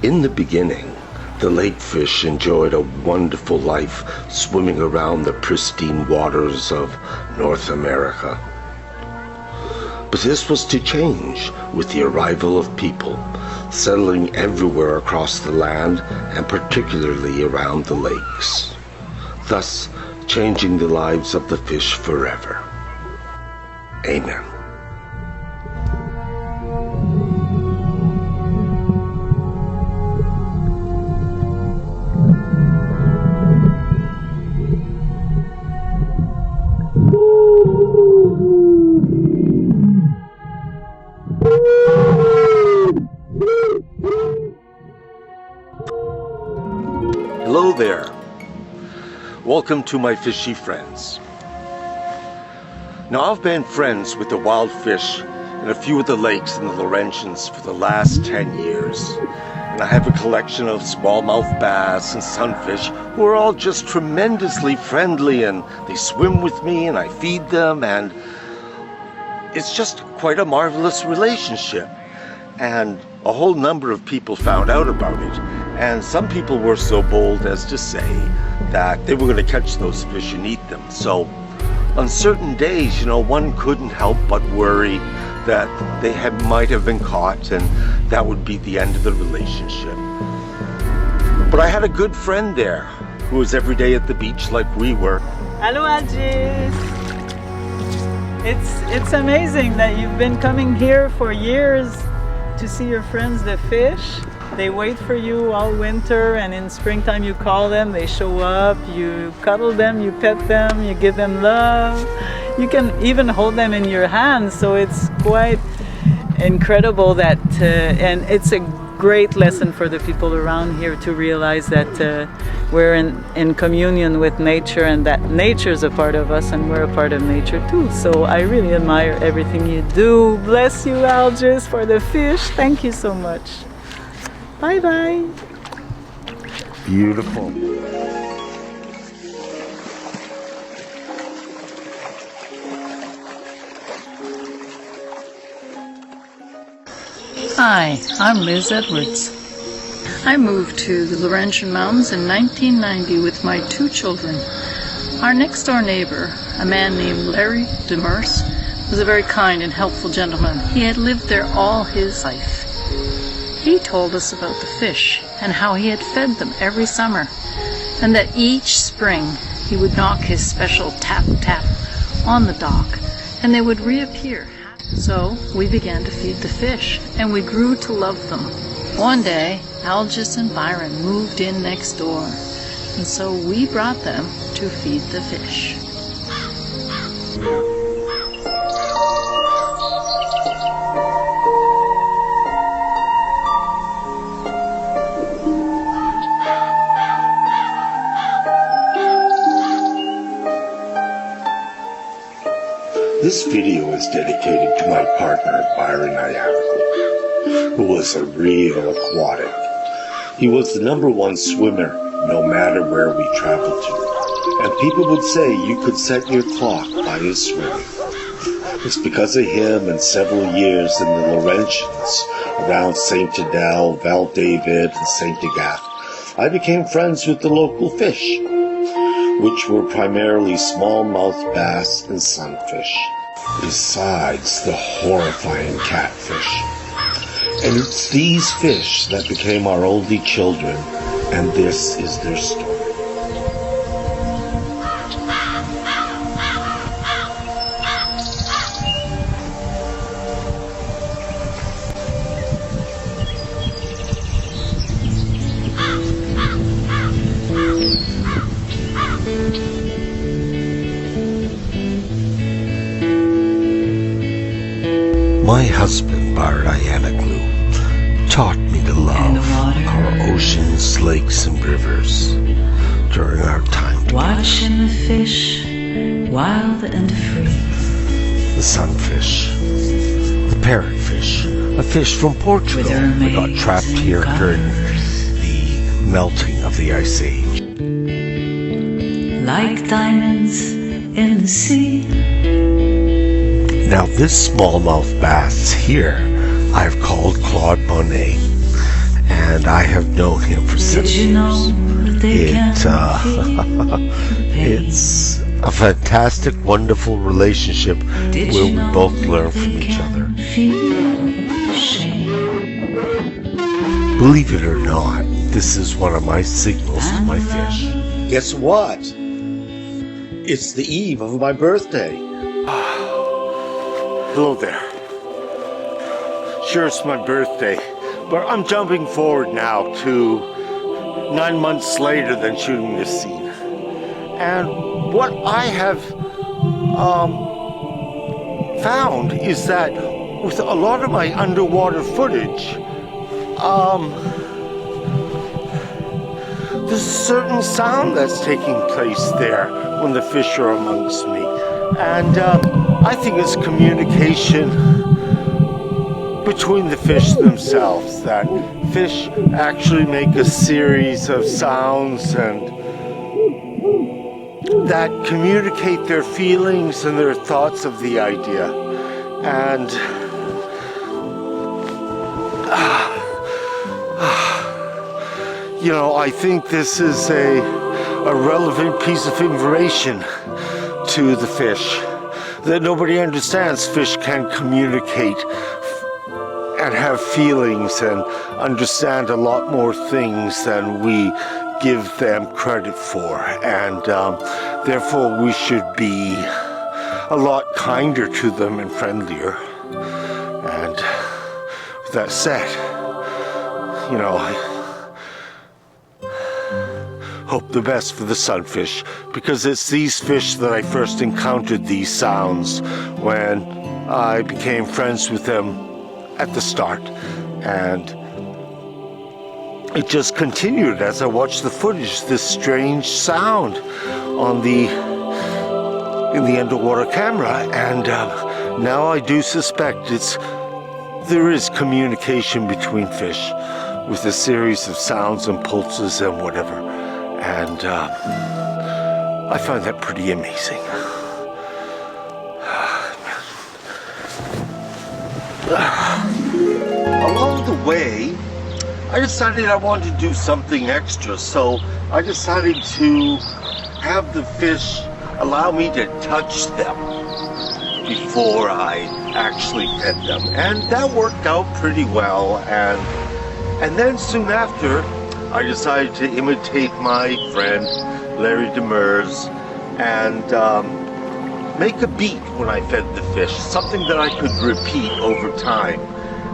In the beginning, the lake fish enjoyed a wonderful life swimming around the pristine waters of North America. But this was to change with the arrival of people, settling everywhere across the land and particularly around the lakes, thus changing the lives of the fish forever. Amen. Hello there. Welcome to my Fishy Friends. Now, I've been friends with the wild fish in a few of the lakes in the Laurentians for the last 10 years. And I have a collection of smallmouth bass and sunfish who are all just tremendously friendly, and they swim with me and I feed them, and it's just quite a marvelous relationship. And a whole number of people found out about it, and some people were so bold as to say that they were going to catch those fish and eat them. So on certain days, one couldn't help but worry that they might have been caught, and that would be the end of the relationship. But I had a good friend there who was every day at the beach like we were. Hello, Algis. It's amazing that you've been coming here for years to see your friends, the fish. They wait for you all winter, and in springtime you call them, they show up, you cuddle them, you pet them, you give them love. You can even hold them in your hands, so it's quite incredible that, and it's a great lesson for the people around here to realize that we're in communion with nature, and that nature is a part of us and we're a part of nature too. So I really admire everything you do. Bless you, Algis, for the fish. Thank you so much. Bye bye. Beautiful. Hi, I'm Liz Edwards. I moved to the Laurentian Mountains in 1990 with my 2 children. Our next door neighbor, a man named Larry Demers, was a very kind and helpful gentleman. He had lived there all his life. He told us about the fish and how he had fed them every summer, and that each spring he would knock his special tap tap on the dock and they would reappear. So we began to feed the fish, and we grew to love them. One day, Algis and Byron moved in next door, and so we brought them to feed the fish. This video is dedicated to my partner, Byron Ayanoglu, who was a real aquatic. He was the #1 swimmer, no matter where we traveled to. And people would say you could set your clock by his swimming. It's because of him and several years in the Laurentians, around St. Adele, Val David, and St. Agathe, I became friends with the local fish, which were primarily smallmouth bass and sunfish, besides the horrifying catfish. And it's these fish that became our only children, and this is their story. My husband, Byron Ayanoglu, taught me to love our oceans, lakes, and rivers during our time together. Watching the fish, wild and free. The sunfish, the parrotfish, a fish from Portugal that got trapped here during the melting of the Ice Age. Like diamonds in the sea. Now this smallmouth bass here I've called Claude Monet, and I have known him for 7 Did you know years. that they can feel the pain? It's a fantastic, wonderful relationship Did where you we know both that learn they from each can other. feel shame? Believe it or not, this is one of my signals to my fish. Guess what? It's the eve of my birthday. Hello there. Sure, it's my birthday, but I'm jumping forward now to 9 months later than shooting this scene. And what I have found is that with a lot of my underwater footage, there's a certain sound that's taking place there when the fish are amongst me. And I think it's communication between the fish themselves, that fish actually make a series of sounds and that communicate their feelings and their thoughts of the idea. And you know, I think this is a relevant piece of information to the fish, that nobody understands. Fish can communicate and have feelings and understand a lot more things than we give them credit for, and therefore we should be a lot kinder to them and friendlier. And with that said, you know, I hope the best for the sunfish, because it's these fish that I first encountered these sounds when I became friends with them at the start, and it just continued as I watched the footage, this strange sound in the underwater camera, and now I do suspect there is communication between fish with a series of sounds and pulses and whatever, and I find that pretty amazing. Along the way, I decided I wanted to do something extra, so I decided to have the fish allow me to touch them before I actually pet them, and that worked out pretty well. And then soon after, I decided to imitate my friend Larry Demers and make a beat when I fed the fish, something that I could repeat over time.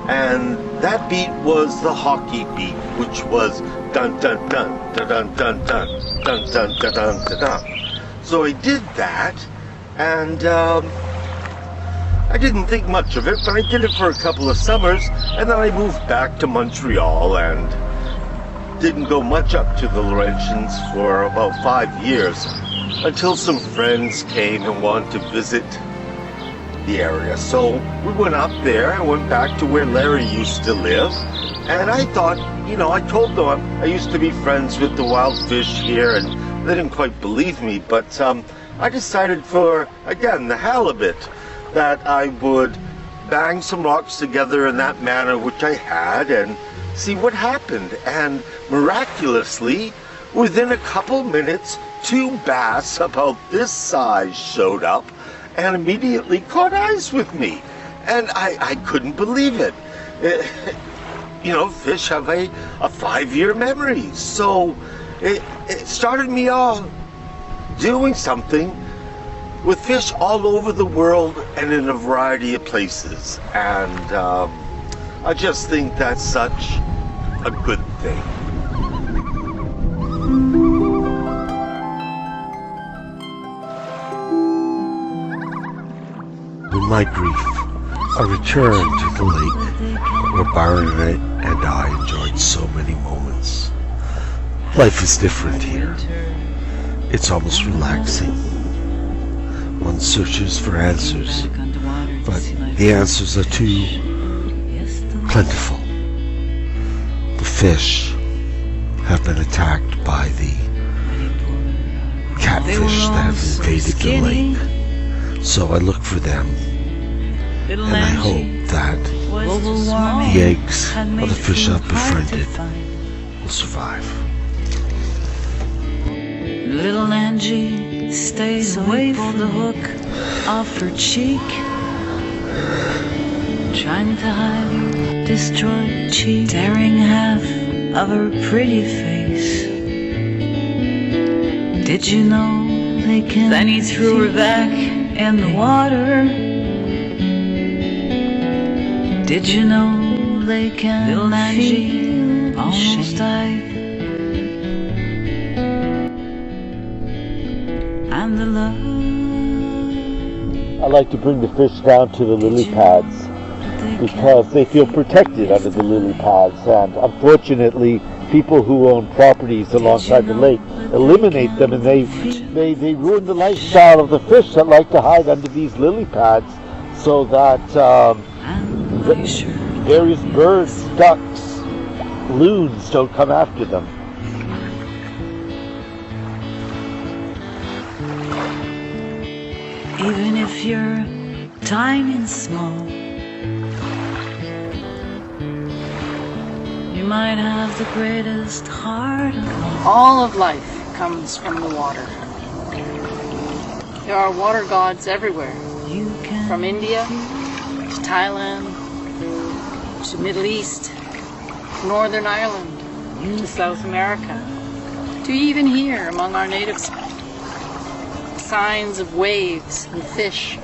And that beat was the hockey beat, which was dun dun dun dun dun dun dun dun dun dun dun dun dun. So I did that, and I didn't think much of it, but I did it for a couple of summers, and then I moved back to Montreal and didn't go much up to the Laurentians for about 5 years, until some friends came and wanted to visit the area. So we went up there and went back to where Larry used to live, and I thought, you know, I told them I used to be friends with the wild fish here, and they didn't quite believe me, but I decided for, again, the halibut, that I would bang some rocks together in that manner, which I had, and see what happened. And miraculously, within a couple minutes, 2 bass about this size showed up and immediately caught eyes with me. And I couldn't believe it. You know, fish have a 5-year memory. So it started me off doing something with fish all over the world and in a variety of places. And I just think that's such a good thing. In my grief, I returned to the lake where Byron and I enjoyed so many moments. Life is different here. It's almost relaxing. One searches for answers, but the answers are too plentiful. The fish have been attacked by the catfish that have invaded the lake. So I look for them, and I hope that Global warming. The eggs had of made the fish food I've hard to befriended find. will survive. Little Angie stays away from the hook off her cheek, trying to hide her destroyed cheek, tearing half of her pretty face. Did you know they can? Then he threw her back in the water. Did you know they can? Little Angie almost died. And the love. I like to bring the fish down to the lily pads because they feel protected under the lily pads, and unfortunately people who own properties alongside the lake eliminate them, and they ruin the lifestyle of the fish that like to hide under these lily pads, so that various birds, ducks, loons don't come after them. Even if you're tiny and small, you might have the greatest heart of all. All of life comes from the water. There are water gods everywhere, You can from India to Thailand to Middle East, Northern Ireland to South America, to even here among our natives. Signs of waves and fish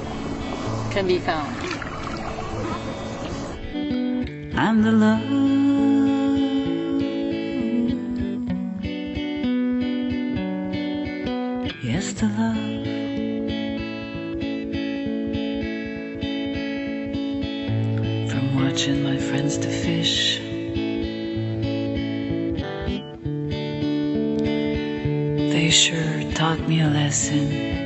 can be found. and the love. Yes, the love. From watching my friends to fish, they sure taught me a lesson.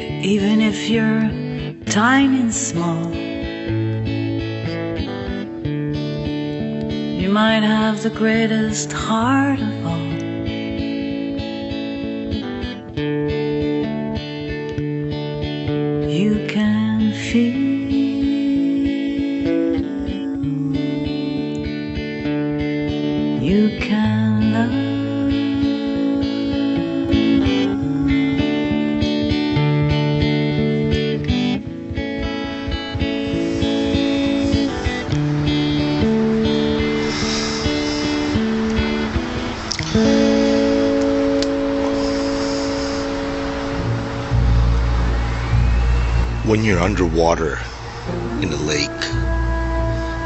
Even if you're tiny and small, you might have the greatest heart of all. You can feel, you can love. When you're underwater in a lake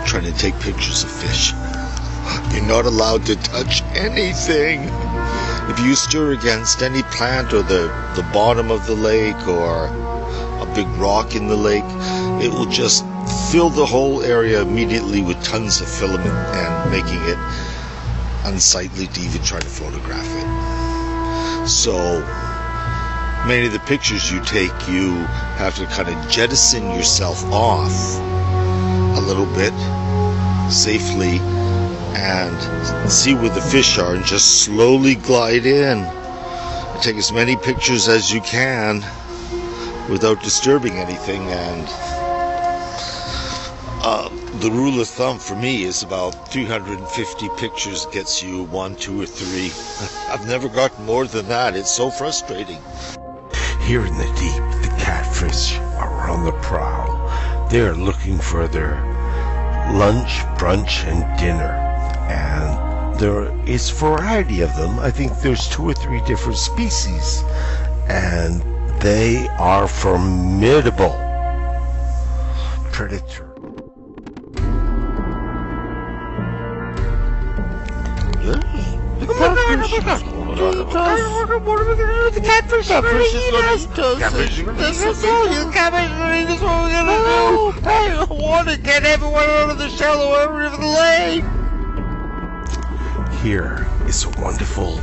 trying to take pictures of fish, you're not allowed to touch anything. If you stir against any plant or the bottom of the lake or a big rock in the lake, it will just fill the whole area immediately with tons of filament and making it unsightly to even try to photograph it. So many of the pictures you take, you have to kind of jettison yourself off a little bit safely and see where the fish are and just slowly glide in and take as many pictures as you can without disturbing anything. And the rule of thumb for me is about 350 pictures gets you 1, 2, or 3. I've never gotten more than that. It's so frustrating. Here in the deep, the catfish are on the prowl. They are looking for their lunch, brunch, and dinner. And there is a variety of them. I think there's 2 or 3 different species. And they are formidable predators. The catfish. What are we gonna do with the catfish? Catfish is gonna eat us. Catfish is gonna eat us. The catfish is gonna eat us. What are we gonna do? I want to get everyone out of the shallow area of the lake. Here is a wonderful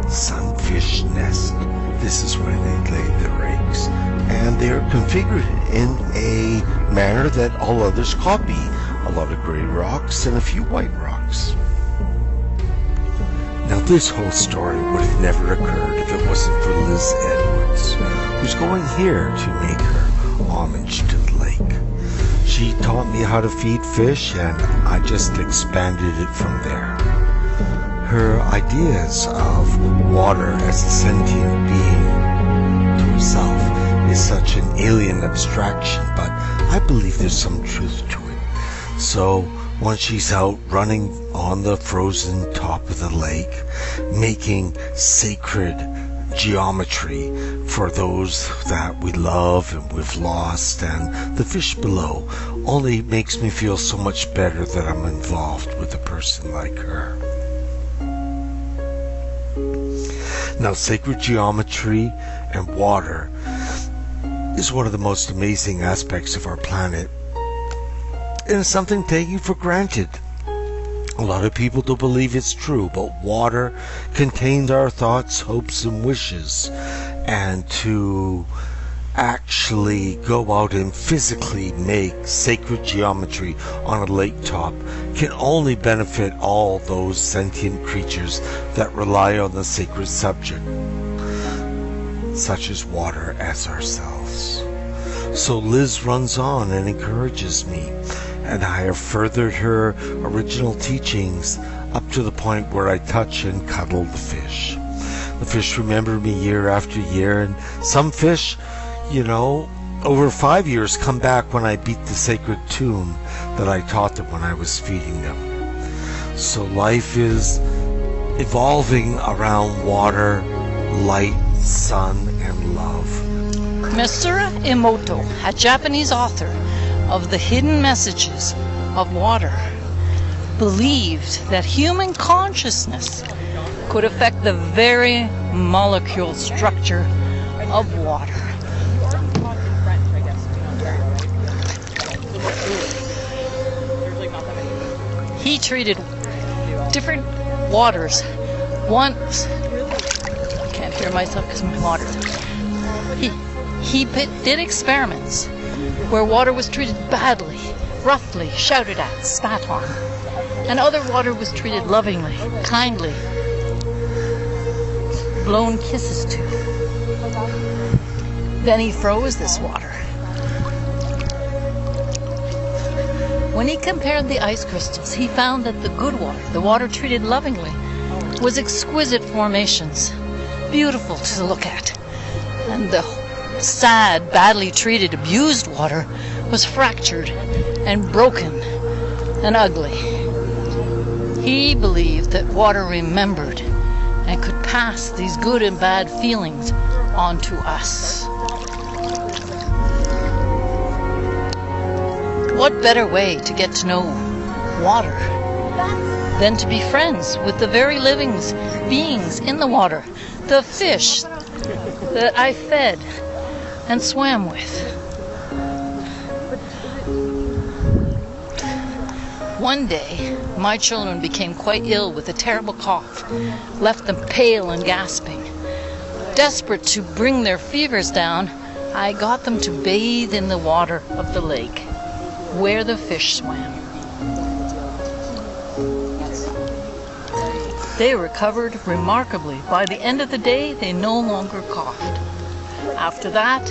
sunfish nest. This is where they lay their eggs, and they are configured in a manner that all others copy. A lot of gray rocks and a few white rocks. Now this whole story would have never occurred if it wasn't for Liz Edwards, who's going here to make her homage to the lake. She taught me how to feed fish, and I just expanded it from there. Her ideas of water as a sentient being to herself is such an alien abstraction, but I believe there's some truth to it. So when she's out running on the frozen top of the lake, making sacred geometry for those that we love and we've lost, and the fish below, only makes me feel so much better that I'm involved with a person like her. Now, sacred geometry and water is one of the most amazing aspects of our planet, and it's something taken for granted. A lot of people don't believe it's true, but water contains our thoughts, hopes, and wishes, and to actually go out and physically make sacred geometry on a lake top can only benefit all those sentient creatures that rely on the sacred subject, such as water, as ourselves. So Liz runs on and encourages me, and I have furthered her original teachings up to the point where I touch and cuddle the fish. The fish remember me year after year, and some fish, over 5 years come back when I beat the sacred tune that I taught them when I was feeding them. So life is evolving around water, light, sun, and love. Masaru Emoto, a Japanese author of The Hidden Messages of Water, believed that human consciousness could affect the very molecule structure of water. He treated different waters once. I can't hear myself because my water. He did experiments where water was treated badly, roughly, shouted at, spat on, and other water was treated lovingly, kindly, blown kisses to. Then he froze this water. When he compared the ice crystals, he found that the good water, the water treated lovingly, was exquisite formations, beautiful to look at. And the sad, badly treated, abused water was fractured and broken and ugly. He believed that water remembered and could pass these good and bad feelings on to us. What better way to get to know water than to be friends with the very living beings in the water, the fish that I fed and swam with. One day, my children became quite ill with a terrible cough, left them pale and gasping. Desperate to bring their fevers down, I got them to bathe in the water of the lake, where the fish swam. They recovered remarkably. By the end of the day, they no longer coughed. After that,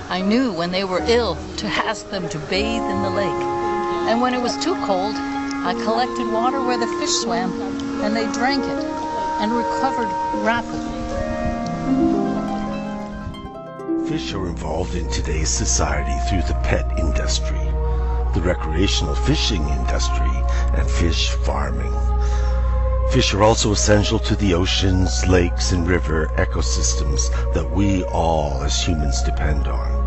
I knew when they were ill to ask them to bathe in the lake. And when it was too cold, I collected water where the fish swam, and they drank it and recovered rapidly. Fish are involved in today's society through the pet industry, the recreational fishing industry, and fish farming. Fish are also essential to the oceans, lakes, and river ecosystems that we all as humans depend on.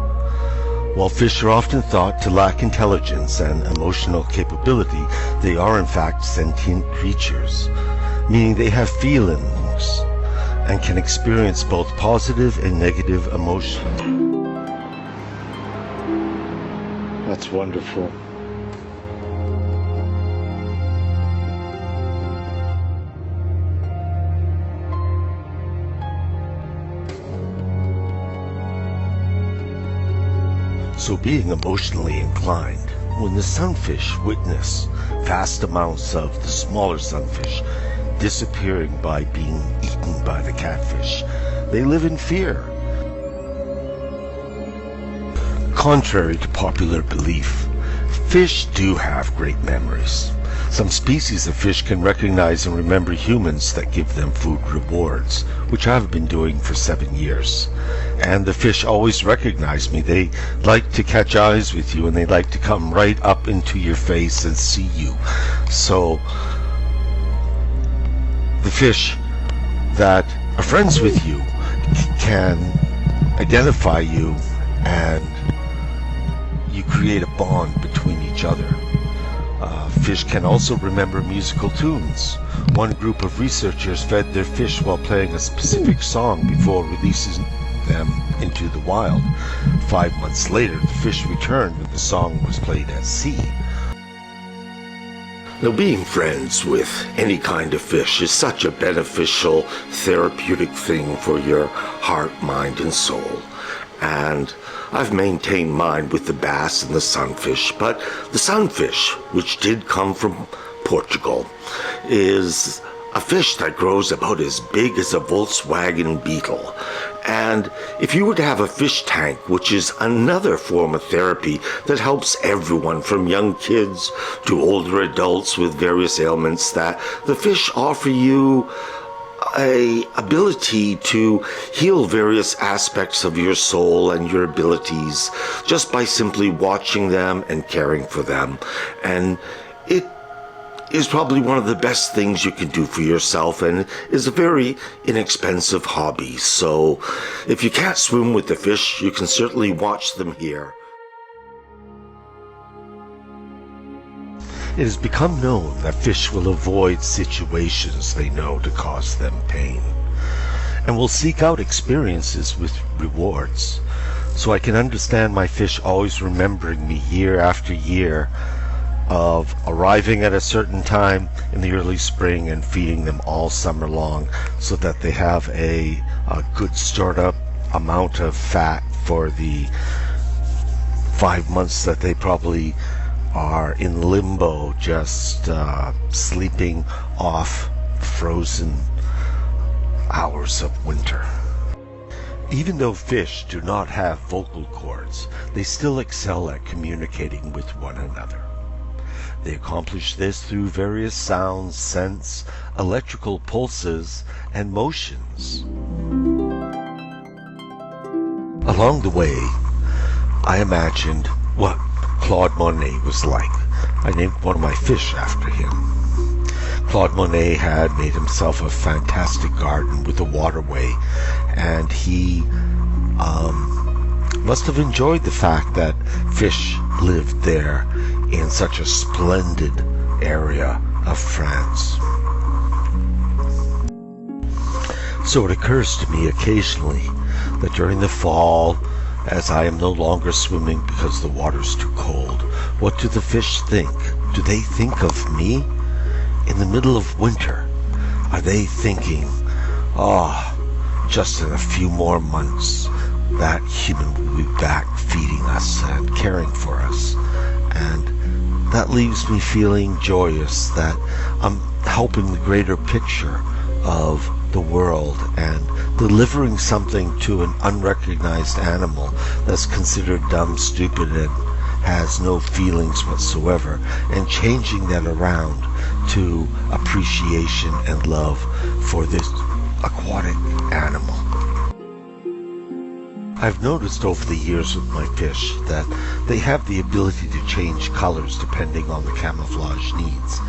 While fish are often thought to lack intelligence and emotional capability, they are in fact sentient creatures, meaning they have feelings and can experience both positive and negative emotions. That's wonderful. So being emotionally inclined, when the sunfish witness vast amounts of the smaller sunfish disappearing by being eaten by the catfish. They live in fear. Contrary to popular belief, fish do have great memories. Some species of fish can recognize and remember humans that give them food rewards, which I've been doing for 7 years. And the fish always recognize me. They like to catch eyes with you, and they like to come right up into your face and see you. So the fish that are friends with you can identify you, and you create a bond between each other. Fish can also remember musical tunes. One group of researchers fed their fish while playing a specific song before releasing them into the wild. 5 months later, the fish returned and the song was played at sea. Now, being friends with any kind of fish is such a beneficial, therapeutic thing for your heart, mind, and soul. And I've maintained mine with the bass and the sunfish, but the sunfish, which did come from Portugal, is a fish that grows about as big as a Volkswagen Beetle. And if you were to have a fish tank, which is another form of therapy that helps everyone from young kids to older adults with various ailments, that the fish offer you a ability to heal various aspects of your soul and your abilities just by simply watching them and caring for them. And it is probably one of the best things you can do for yourself, and is a very inexpensive hobby. So if you can't swim with the fish, you can certainly watch them here. It has become known that fish will avoid situations they know to cause them pain, and will seek out experiences with rewards. So I can understand my fish always remembering me year after year of arriving at a certain time in the early spring and feeding them all summer long, so that they have a good stored up amount of fat for the 5 months that they probably are in limbo, just sleeping off frozen hours of winter. Even though fish do not have vocal cords, they still excel at communicating with one another. They accomplish this through various sounds, scents, electrical pulses, and motions. Along the way, I imagined what Claude Monet was like. I named one of my fish after him. Claude Monet had made himself a fantastic garden with a waterway, and he must have enjoyed the fact that fish lived there in such a splendid area of France. So it occurs to me occasionally that during the fall, as I am no longer swimming because the water's too cold, what do the fish think? Do they think of me in the middle of winter? Are they thinking, just in a few more months, that human will be back feeding us and caring for us? And that leaves me feeling joyous that I'm helping the greater picture of the world and delivering something to an unrecognized animal that's considered dumb, stupid, and has no feelings whatsoever, and changing that around to appreciation and love for this aquatic animal. I've noticed over the years with my fish that they have the ability to change colors depending on the camouflage needs,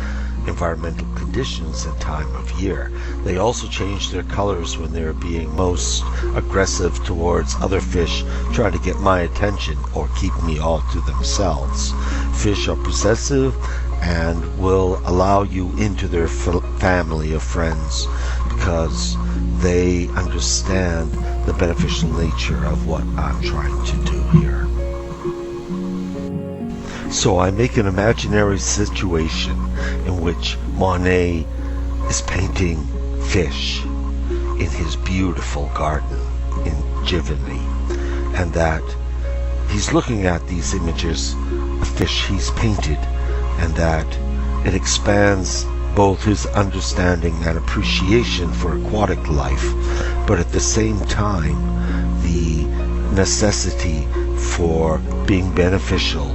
environmental conditions, and time of year. They also change their colors when they're being most aggressive towards other fish trying to get my attention or keep me all to themselves. Fish are possessive and will allow you into their family of friends because they understand the beneficial nature of what I'm trying to do here. So I make an imaginary situation in which Monet is painting fish in his beautiful garden in Giverny, and that he's looking at these images of fish he's painted, and that it expands both his understanding and appreciation for aquatic life, but at the same time, the necessity for being beneficial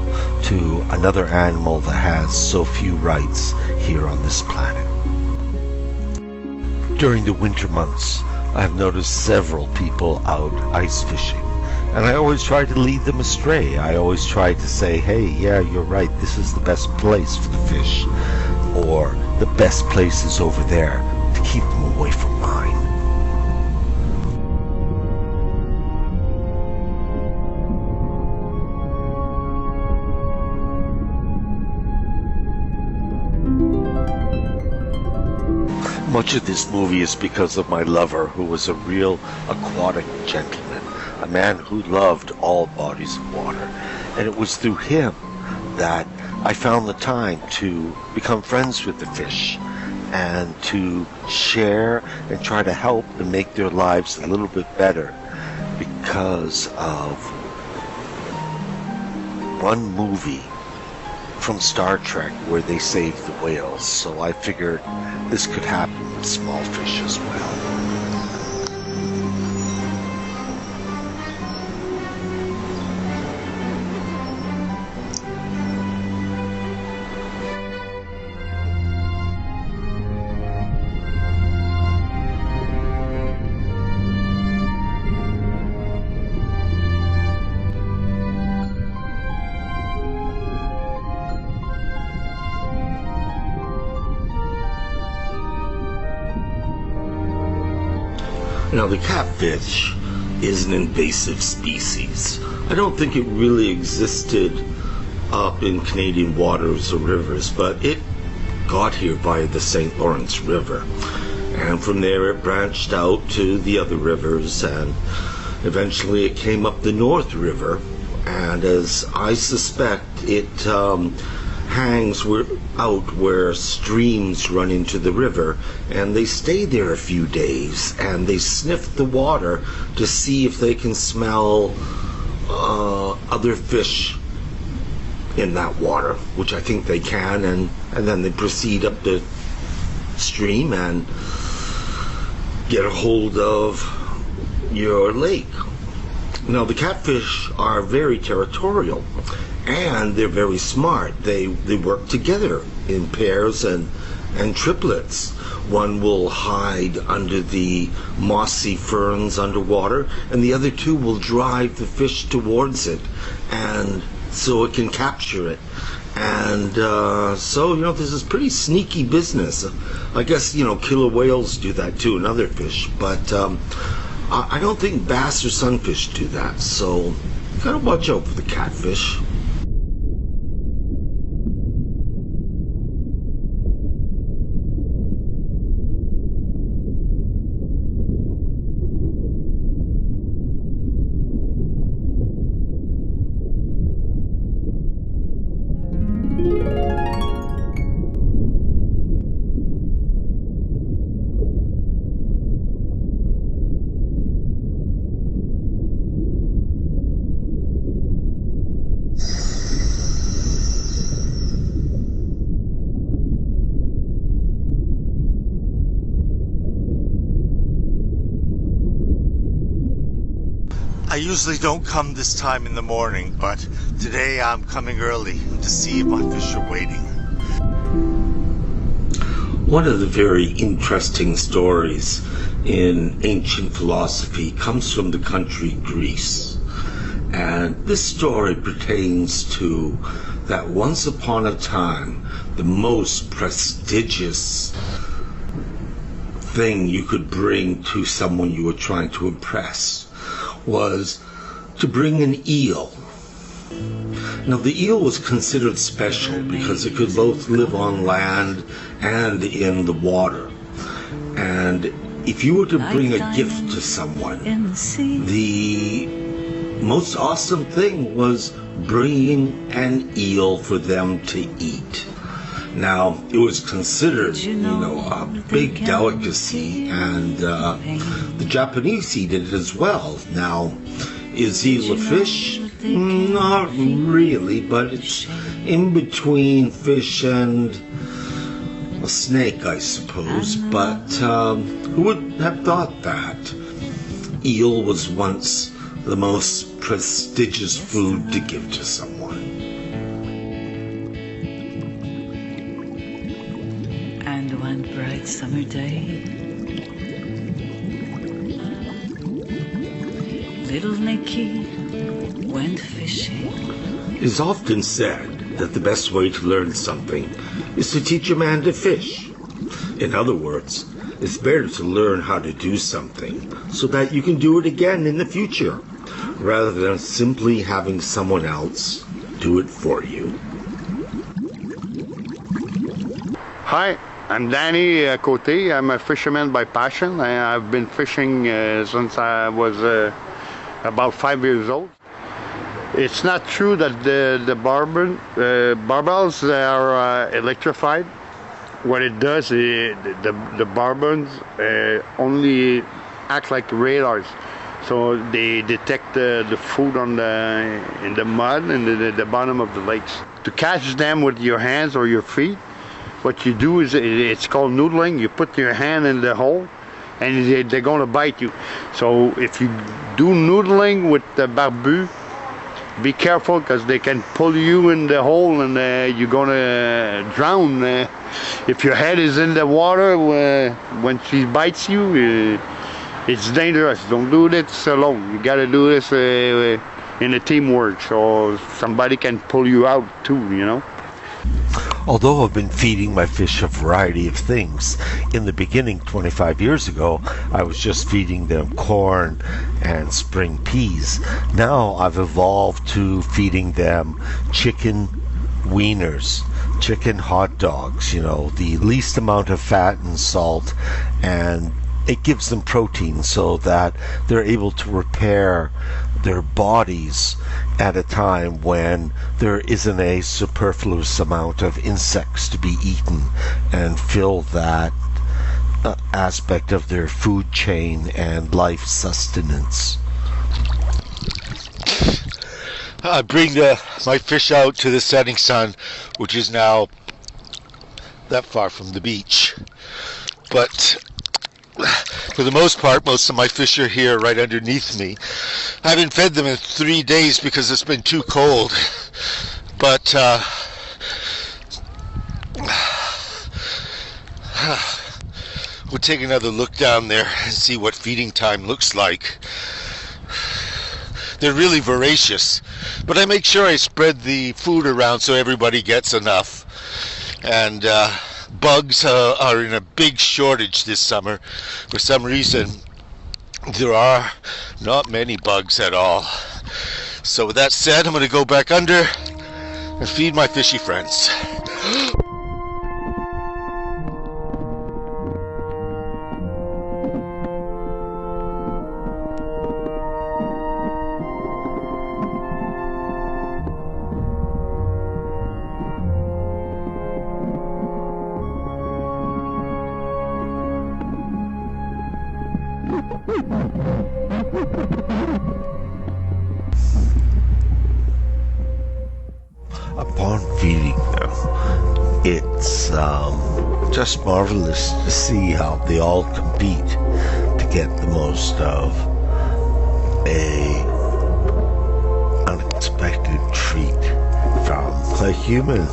to another animal that has so few rights here on this planet. During the winter months, I have noticed several people out ice fishing, and I always try to lead them astray. I always try to say, hey, yeah, you're right, this is the best place for the fish, or the best place is over there, to keep them away from mine. Much of this movie is because of my lover, who was a real aquatic gentleman, a man who loved all bodies of water. And it was through him that I found the time to become friends with the fish and to share and try to help and make their lives a little bit better because of one movie from Star Trek where they saved the whales. So I figured this could happen with small fish as well. Now, the catfish is an invasive species. I don't think it really existed up in Canadian waters or rivers, but it got here by the St. Lawrence River. And from there it branched out to the other rivers, and eventually it came up the North River. And as I suspect, it hangs out where streams run into the river, and they stay there a few days and they sniff the water to see if they can smell other fish in that water, which I think they can, and then they proceed up the stream and get a hold of your lake. Now, the catfish are very territorial, and they're very smart. They work together in pairs and triplets. One will hide under the mossy ferns underwater, and the other two will drive the fish towards it, and so it can capture it. And so, this is pretty sneaky business. I guess, killer whales do that too, and other fish, but I don't think bass or sunfish do that, so you gotta watch out for the catfish. I usually don't come this time in the morning, but today I'm coming early to see if my fish are waiting. One of the very interesting stories in ancient philosophy comes from the country Greece. And this story pertains to that once upon a time, the most prestigious thing you could bring to someone you were trying to impress was to bring an eel. Now, the eel was considered special because it could both live on land and in the water. And if you were to bring a gift to someone, the most awesome thing was bringing an eel for them to eat. Now, it was considered, a big delicacy, and the Japanese eat it as well. Now, is eel a fish? Not really, but it's in between fish and A snake, I suppose, but who would have thought that? Eel was once the most prestigious food to give to someone. And one bright summer day, little Nicky went fishing. It is often said that the best way to learn something is to teach a man to fish. In other words, it's better to learn how to do something so that you can do it again in the future, rather than simply having someone else do it for you. Hi, I'm Danny Cote. I'm a fisherman by passion. I've been fishing since I was about 5 years old. It's not true that the barbels are electrified. What it does is the barbels only act like radars. So they detect the food in the mud and the bottom of the lakes. To catch them with your hands or your feet, what you do is it's called noodling. You put your hand in the hole and they're going to bite you. So if you do noodling with the barbu, be careful because they can pull you in the hole and you're going to drown. If your head is in the water when she bites you, it's dangerous. Don't do this alone. You got to do this in a teamwork so somebody can pull you out too, you know. Although I've been feeding my fish a variety of things, in the beginning 25 years ago I was just feeding them corn and spring peas. Now I've evolved to feeding them chicken wieners, chicken hot dogs, you know, the least amount of fat and salt, and it gives them protein so that they're able to repair their bodies at a time when there isn't a superfluous amount of insects to be eaten, and fill that aspect of their food chain and life sustenance. I bring my fish out to the setting sun, which is now that far from the beach. But for the most part, most of my fish are here right underneath me. I haven't fed them in 3 days because it's been too cold. But we'll take another look down there and see what feeding time looks like. They're really voracious, but I make sure I spread the food around so everybody gets enough. And bugs are in a big shortage this summer. For some reason, there are not many bugs at all. So with that said, I'm going to go back under and feed my fishy friends. Upon feeding them, it's just marvelous to see how they all compete to get the most of a unexpected treat from a human,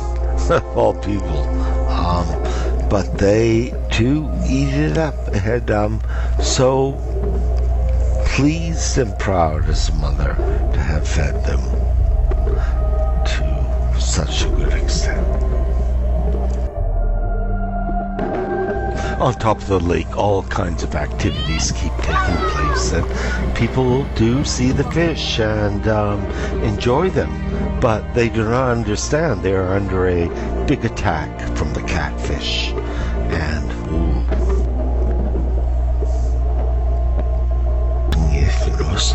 of all people. But they too eat it up, and I'm so pleased and proud as a mother to have fed them to such a good extent. On top of the lake, all kinds of activities keep taking place, and people do see the fish and enjoy them, but they do not understand they are under a big attack from the catfish. And if it was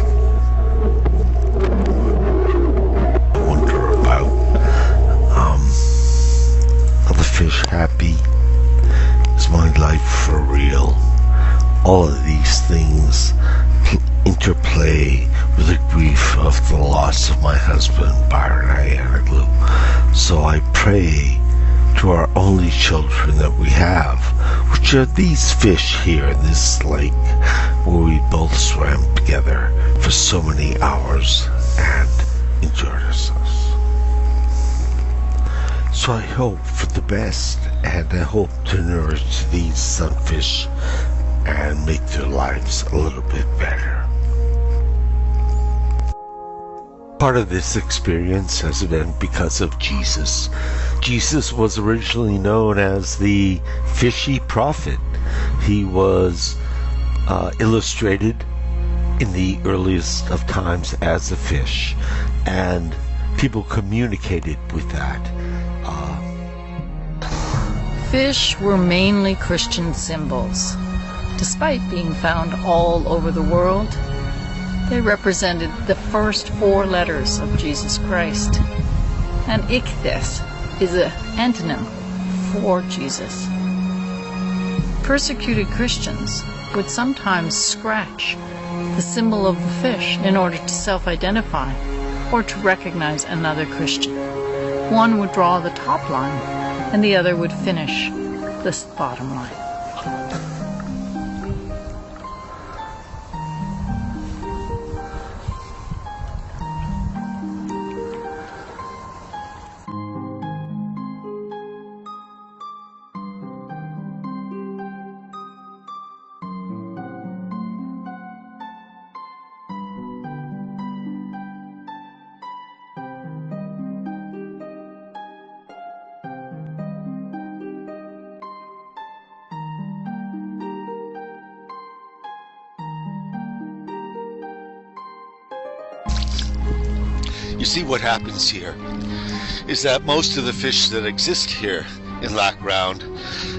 I wonder about are the fish happy? Is my life for real? All of these things interplay with the grief of the loss of my husband, Byron Ayanoglu. So I pray to our only children that we have, which are these fish here in this lake where we both swam together for so many hours and enjoyed ourselves. So I hope for the best, and I hope to nourish these sunfish and make their lives a little bit better. Part of this experience has been because of Jesus. Jesus was originally known as the Fishy Prophet. He was illustrated in the earliest of times as a fish, and people communicated with that. Fish were mainly Christian symbols. Despite being found all over the world, they represented the first 4 letters of Jesus Christ. And ichthys is an antonym for Jesus. Persecuted Christians would sometimes scratch the symbol of the fish in order to self-identify or to recognize another Christian. One would draw the top line and the other would finish the bottom line. You see, what happens here is that most of the fish that exist here in Lac Round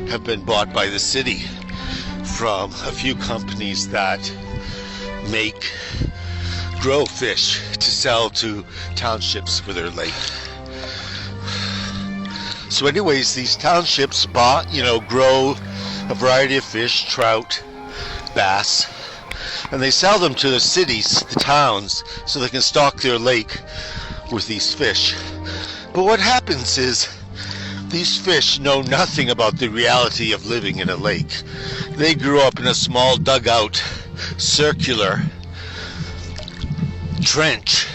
have been bought by the city from a few companies that grow fish to sell to townships for their lake. So anyways, these townships grow a variety of fish, trout, bass, and they sell them to the cities, the towns, so they can stock their lake with these fish. But what happens is these fish know nothing about the reality of living in a lake. They grew up in a small dugout, circular trench,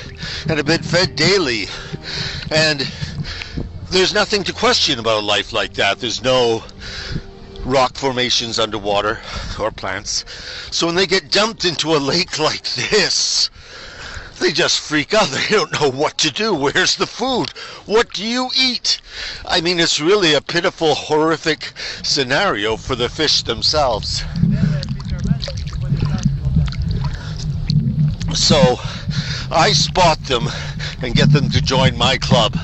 and have been fed daily. And there's nothing to question about a life like that. There's no rock formations underwater or plants. So when they get dumped into a lake like this, they just freak out. They don't know what to do. Where's the food? What do you eat? I mean, it's really a pitiful, horrific scenario for the fish themselves. So I spot them and get them to join my club,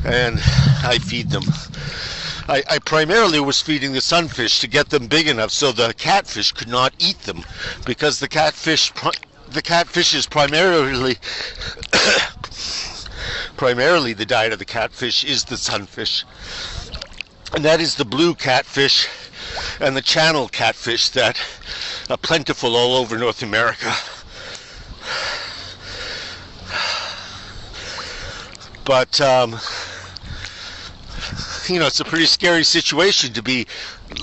and I feed them. I primarily was feeding the sunfish to get them big enough so the catfish could not eat them, because the catfish is primarily the diet of the catfish is the sunfish, and that is the blue catfish and the channel catfish that are plentiful all over North America. But it's a pretty scary situation to be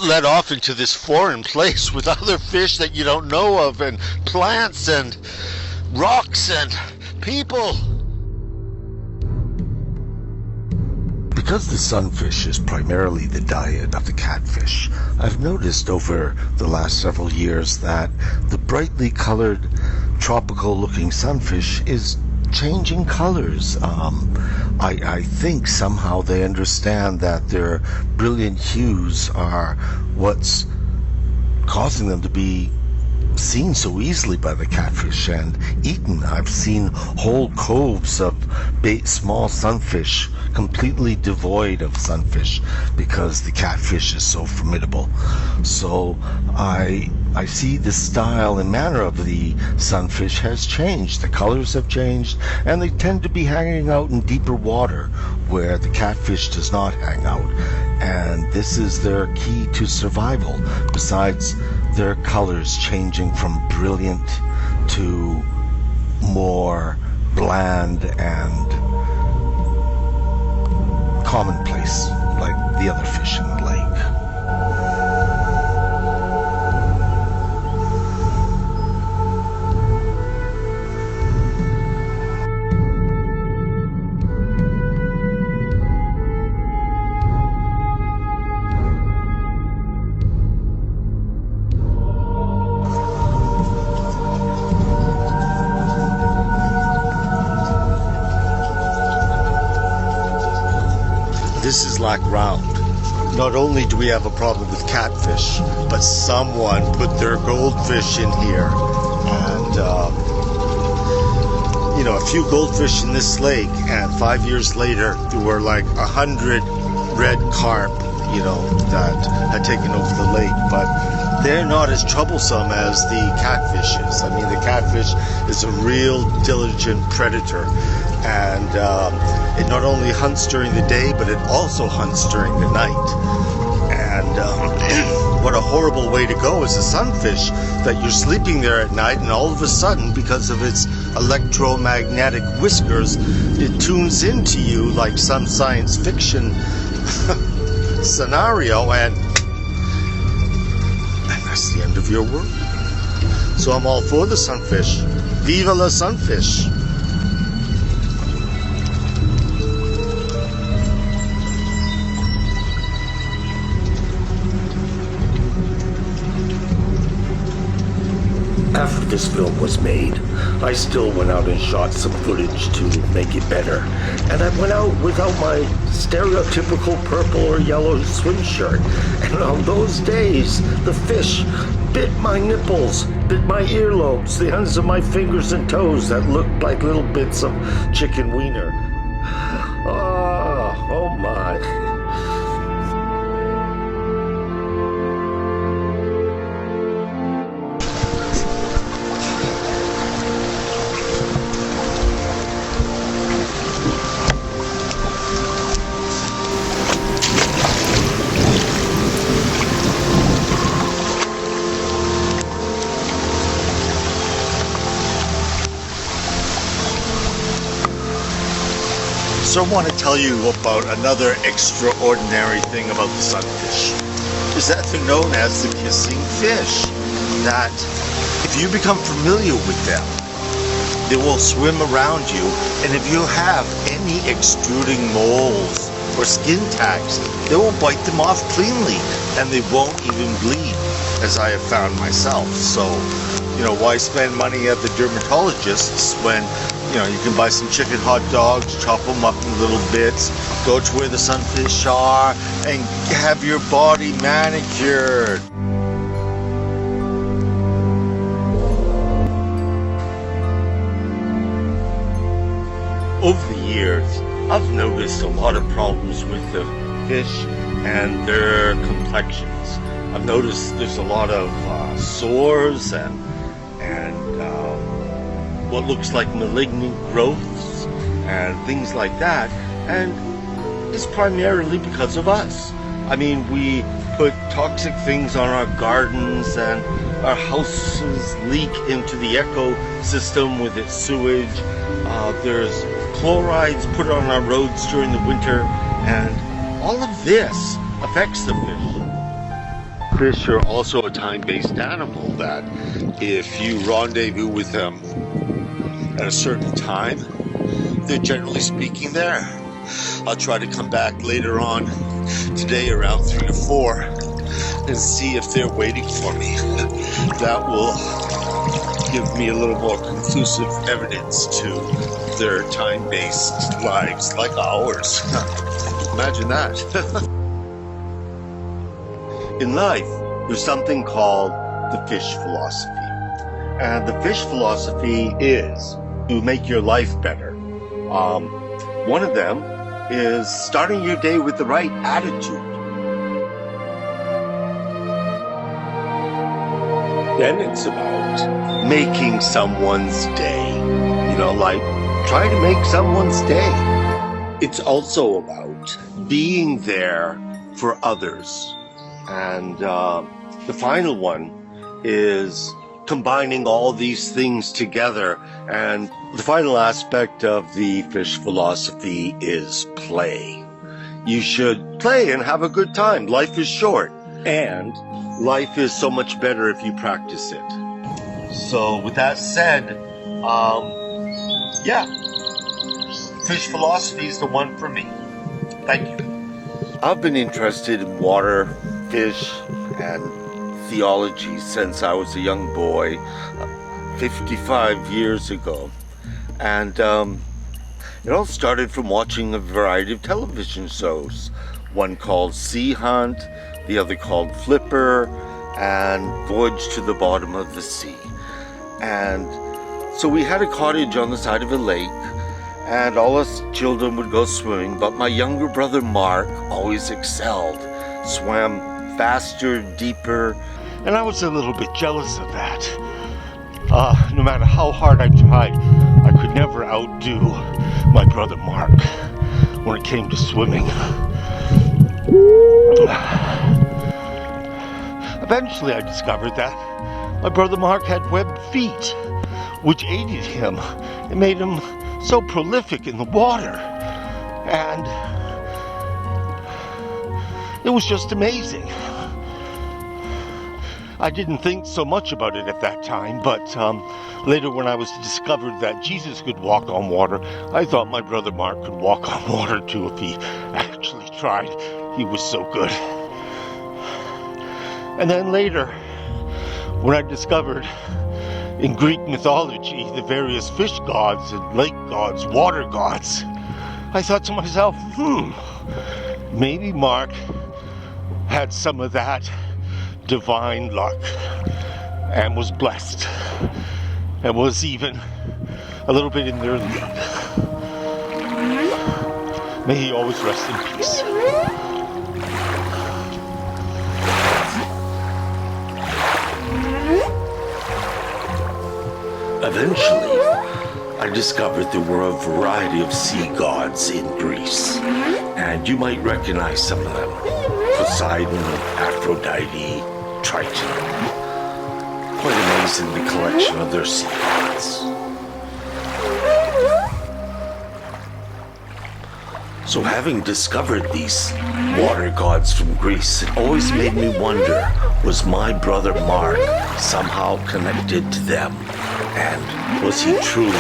let off into this foreign place with other fish that you don't know of, and plants and rocks and people. Because the sunfish is primarily the diet of the catfish, I've noticed over the last several years that the brightly colored, tropical-looking sunfish is changing colors. I think somehow they understand that their brilliant hues are what's causing them to be seen so easily by the catfish and eaten. I've seen whole coves of small sunfish completely devoid of sunfish because the catfish is so formidable. So I see the style and manner of the sunfish has changed. The colors have changed, and they tend to be hanging out in deeper water where the catfish does not hang out. And this is their key to survival, besides their colors changing from brilliant to more bland and commonplace, like the other fish in the lake. This is Lac Round. Not only do we have a problem with catfish, but someone put their goldfish in here. And, a few goldfish in this lake, and 5 years later, there were like 100 red carp, that had taken over the lake. But they're not as troublesome as the catfish is. I mean, the catfish is a real diligent predator. And it not only hunts during the day, but it also hunts during the night. And what a horrible way to go as a sunfish, that you're sleeping there at night and all of a sudden, because of its electromagnetic whiskers, it tunes into you like some science fiction scenario, and that's the end of your world. So I'm all for the sunfish. Viva la sunfish! After this film was made, I still went out and shot some footage to make it better. And I went out without my stereotypical purple or yellow swim shirt. And on those days, the fish bit my nipples, bit my earlobes, the ends of my fingers and toes that looked like little bits of chicken wiener. Oh my. So I want to tell you about another extraordinary thing about the sunfish, is that they're known as the kissing fish, that if you become familiar with them, they will swim around you, and if you have any extruding moles or skin tags, they will bite them off cleanly, and they won't even bleed, as I have found myself. So, why spend money at the dermatologists when you can buy some chicken hot dogs, chop them up in little bits, go to where the sunfish are, and have your body manicured. Over the years, I've noticed a lot of problems with the fish and their complexions. I've noticed there's a lot of sores and what looks like malignant growths and things like that, and it's primarily because of us. I mean, we put toxic things on our gardens, and our houses leak into the ecosystem with its sewage. There's chlorides put on our roads during the winter, and all of this affects the fish. Fish are also a time-based animal that if you rendezvous with them at a certain time, they're generally speaking there. I'll try to come back later on today around 3 to 4 and see if they're waiting for me. That will give me a little more conclusive evidence to their time-based lives like ours. Imagine that. In life, there's something called the fish philosophy. And the fish philosophy is to make your life better. One of them is starting your day with the right attitude. Then it's about making someone's day. Trying to make someone's day. It's also about being there for others. And the final one is combining all these things together. And the final aspect of the fish philosophy is play. You should play and have a good time. Life is short, and life is so much better if you practice it. So with that said, yeah, fish philosophy is the one for me. Thank you. I've been interested in water, fish, and theology since I was a young boy, 55 years ago. And it all started from watching a variety of television shows. One called Sea Hunt, the other called Flipper, and Voyage to the Bottom of the Sea. And so we had a cottage on the side of a lake, and all us children would go swimming, but my younger brother Mark always excelled, swam faster, deeper, and I was a little bit jealous of that. No matter how hard I tried, I could never outdo my brother Mark when it came to swimming. Eventually I discovered that my brother Mark had webbed feet, which aided him and made him so prolific in the water. And it was just amazing. I didn't think so much about it at that time, but later when I was discovered that Jesus could walk on water, I thought my brother Mark could walk on water too if he actually tried. He was so good. And then later, when I discovered in Greek mythology the various fish gods and lake gods, water gods, I thought to myself, maybe Mark had some of that divine luck and was blessed and was even a little bit in their league. May he always rest in peace. Eventually, I discovered there were a variety of sea gods in Greece, and you might recognize some of them. Poseidon, Aphrodite, Triton. Quite amazing, the collection of their sea gods. So having discovered these water gods from Greece, it always made me wonder, was my brother Mark somehow connected to them? And was he truly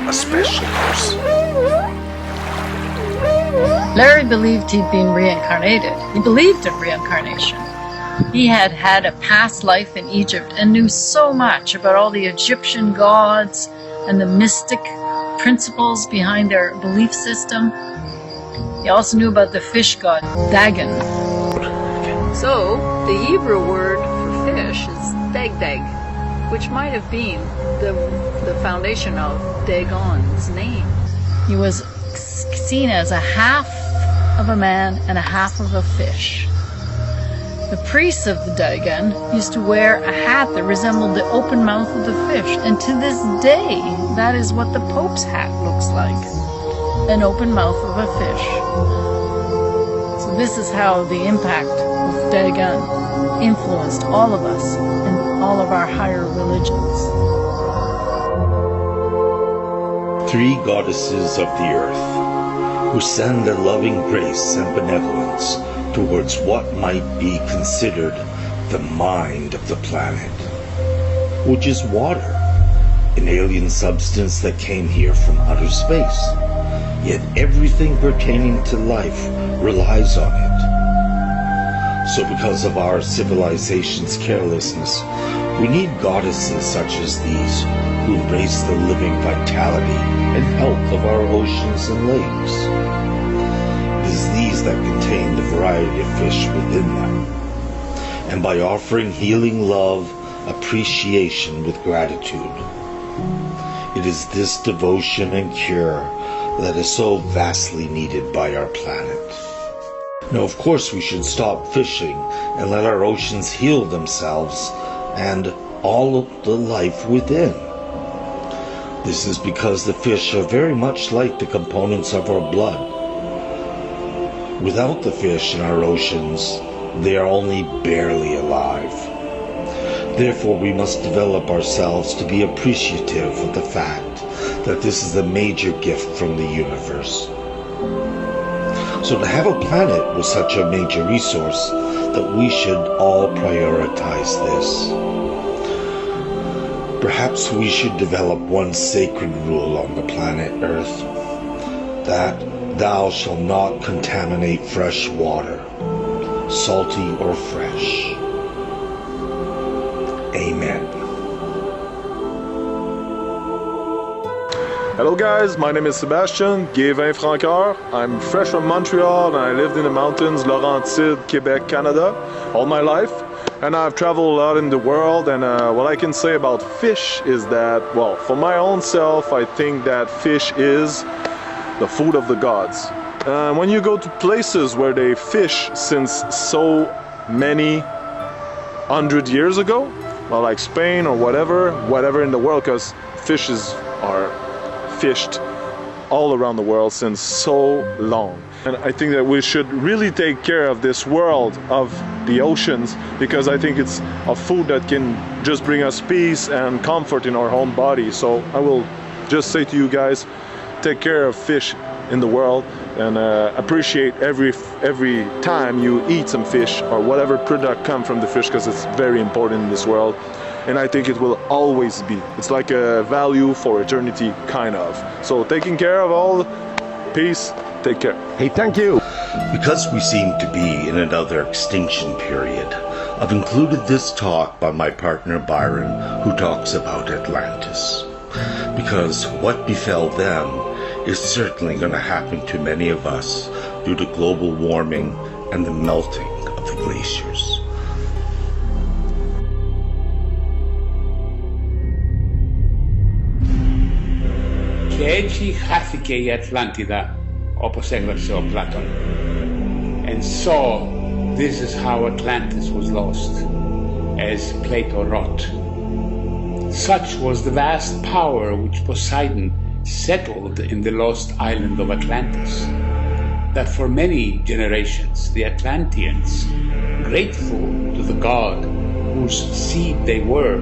a special person? Larry believed he'd been reincarnated. He believed in reincarnation. He had had a past life in Egypt and knew so much about all the Egyptian gods and the mystic principles behind their belief system. He also knew about the fish god, Dagon. So, the Hebrew word for fish is dag-dag, which might have been the foundation of Dagon's name. He was seen as a half of a man and a half of a fish. The priests of the Dagon used to wear a hat that resembled the open mouth of the fish, and to this day, that is what the Pope's hat looks like, an open mouth of a fish. So this is how the impact of Dagon influenced all of us and all of our higher religions. 3 goddesses of the earth, who send a loving grace and benevolence towards what might be considered the mind of the planet, which is water, an alien substance that came here from outer space, yet everything pertaining to life relies on it. So because of our civilization's carelessness, we need goddesses such as these who embrace the living vitality and health of our oceans and lakes. It is these that contain the variety of fish within them. And by offering healing love, appreciation with gratitude, it is this devotion and cure that is so vastly needed by our planet. Now, of course, we should stop fishing and let our oceans heal themselves and all of the life within. This is because the fish are very much like the components of our blood. Without the fish in our oceans, they are only barely alive. Therefore, we must develop ourselves to be appreciative of the fact that this is a major gift from the universe. So to have a planet with such a major resource, that we should all prioritize this. Perhaps we should develop one sacred rule on the planet Earth, that thou shalt not contaminate fresh water, salty or fresh. Amen. Hello guys, my name is Sebastian, Guévin Francoeur. I'm fresh from Montreal and I lived in the mountains, Laurentides, Quebec, Canada, all my life. And I've traveled a lot in the world, and what I can say about fish is that, well, for my own self, I think that fish is the food of the gods. When you go to places where they fish since so many 100 years ago, well, like Spain or whatever in the world, because fishes are fished all around the world since so long. And I think that we should really take care of this world of the oceans, because I think it's a food that can just bring us peace and comfort in our own body. So I will just say to you guys, take care of fish in the world, and appreciate every time you eat some fish or whatever product come from the fish, because it's very important in this world. And I think it will always be. It's like a value for eternity, kind of. So taking care of all, peace, take care. Hey, thank you. Because we seem to be in another extinction period, I've included this talk by my partner Byron, who talks about Atlantis. Because what befell them is certainly going to happen to many of us due to global warming and the melting of the glaciers. Και έτσι χάθηκε η Ατλάντιδα, όπως έγραψε ο Πλάτων. And so, this is how Atlantis was lost, as Plato wrote. Such was the vast power which Poseidon settled in the lost island of Atlantis, that for many generations the Atlanteans, grateful to the god whose seed they were,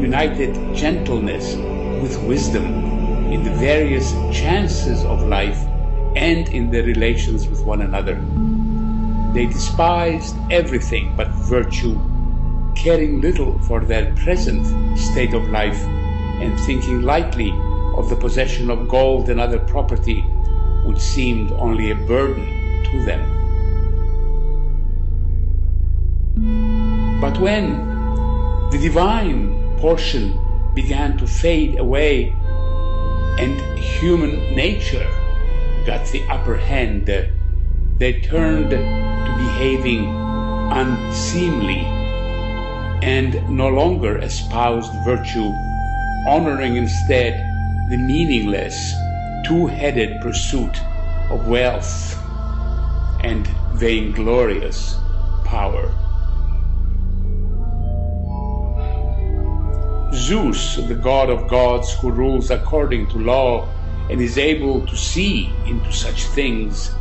united gentleness with wisdom in the various chances of life and in their relations with one another. They despised everything but virtue, caring little for their present state of life and thinking lightly of the possession of gold and other property, which seemed only a burden to them. But when the divine portion began to fade away and human nature got the upper hand, they turned to behaving unseemly and no longer espoused virtue, honoring instead the meaningless, two-headed pursuit of wealth and vainglorious power. Zeus, the god of gods who rules according to law and is able to see into such things,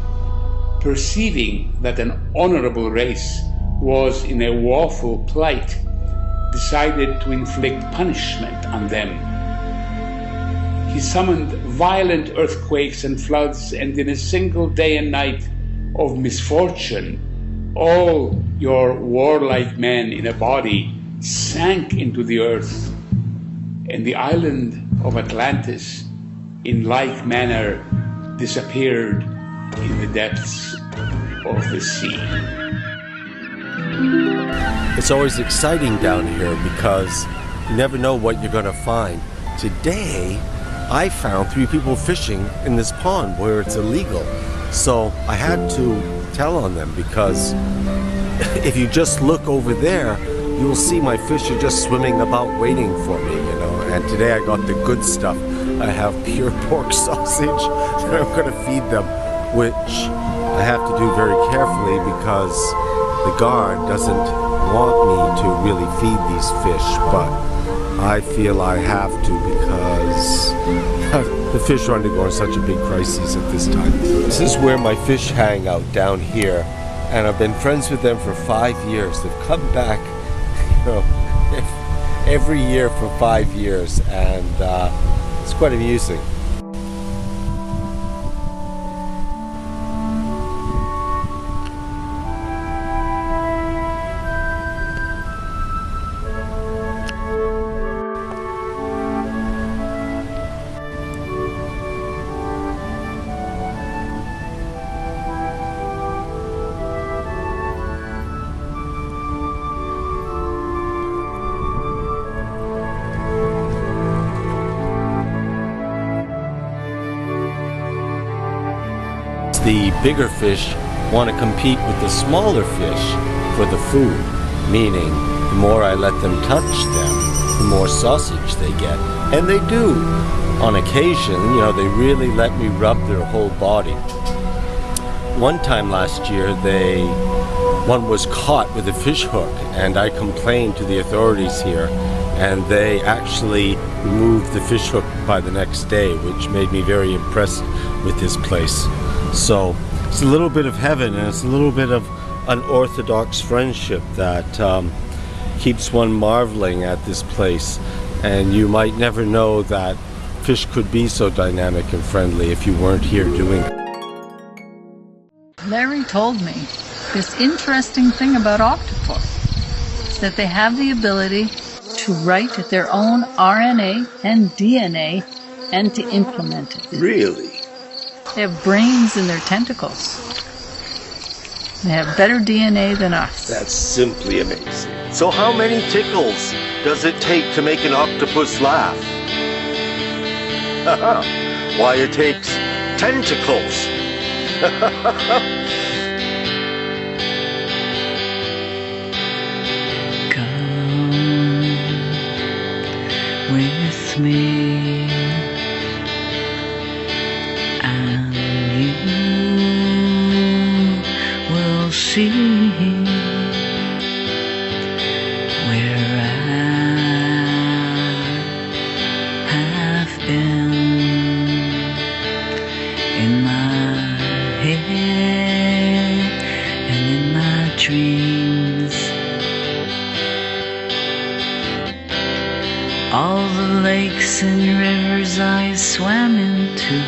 perceiving that an honorable race was in a woeful plight, decided to inflict punishment on them. He summoned violent earthquakes and floods, and in a single day and night of misfortune, all your warlike men in a body sank into the earth, and the island of Atlantis in like manner disappeared in the depths of the sea. It's always exciting down here because you never know what you're going to find. Today, I found 3 people fishing in this pond where it's illegal. So I had to tell on them, because if you just look over there, you will see my fish are just swimming about waiting for me, you know. And today I got the good stuff. I have pure pork sausage that I'm going to feed them, which I have to do very carefully because the guard doesn't want me to really feed these fish, but I feel I have to because the fish are undergoing such a big crisis at this time. This is where my fish hang out, down here, and I've been friends with them for 5 years. They've come back, you know, every year for 5 years, and it's quite amusing. the bigger fish want to compete with the smaller fish for the food, meaning the more I let them touch them, the more sausage they get. And they do. On occasion, they really let me rub their whole body. One time last year, one was caught with a fish hook, and I complained to the authorities here, and they actually removed the fish hook by the next day, which made me very impressed with this place. So it's a little bit of heaven, and it's a little bit of unorthodox friendship that keeps one marveling at this place. And you might never know that fish could be so dynamic and friendly if you weren't here doing it. Larry told me this interesting thing about octopus is that they have the ability to write their own RNA and DNA and to implement it. Really? They have brains in their tentacles. They have better DNA than us. That's simply amazing. So how many tickles does it take to make an octopus laugh? Why, it takes tentacles. With me, and you will see where I have been in my head and in my dreams. All the lakes and rivers I swam into,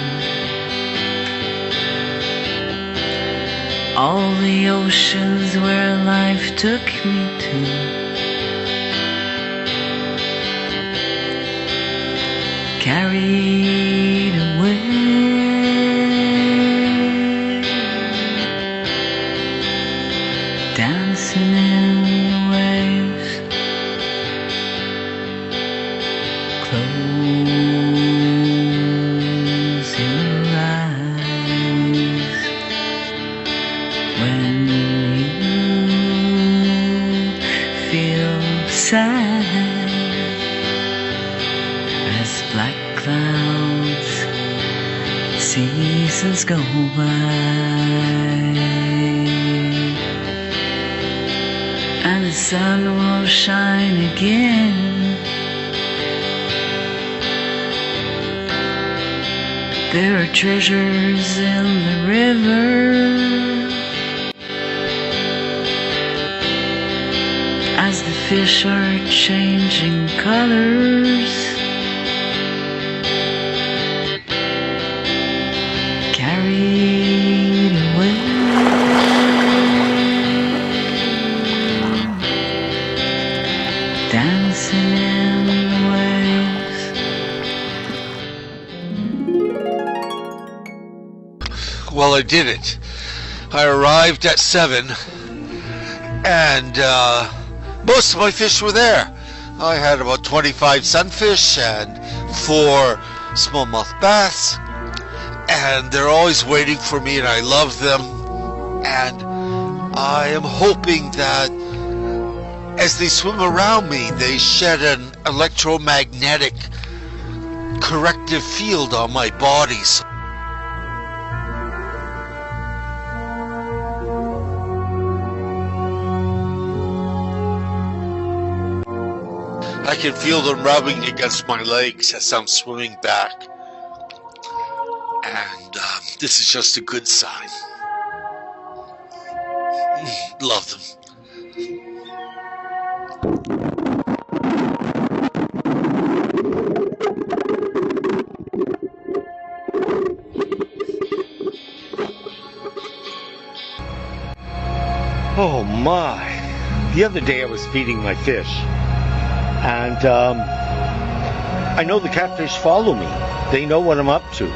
all the oceans where life took me to, carried away, dancing in the waves. Close your eyes when you feel sad as black clouds, seasons go by, and the sun will shine again. There are treasures in the river as the fish are changing colors, carried away, dancing in the waves. Well, I did it. I arrived at 7, and most of my fish were there. I had about 25 sunfish and 4 smallmouth bass, and they're always waiting for me, and I love them. And I am hoping that as they swim around me, they shed an electromagnetic corrective field on my body. I can feel them rubbing against my legs as I'm swimming back. And this is just a good sign. Love them. Oh my. The other day I was feeding my fish. And I know the catfish follow me. They know what I'm up to.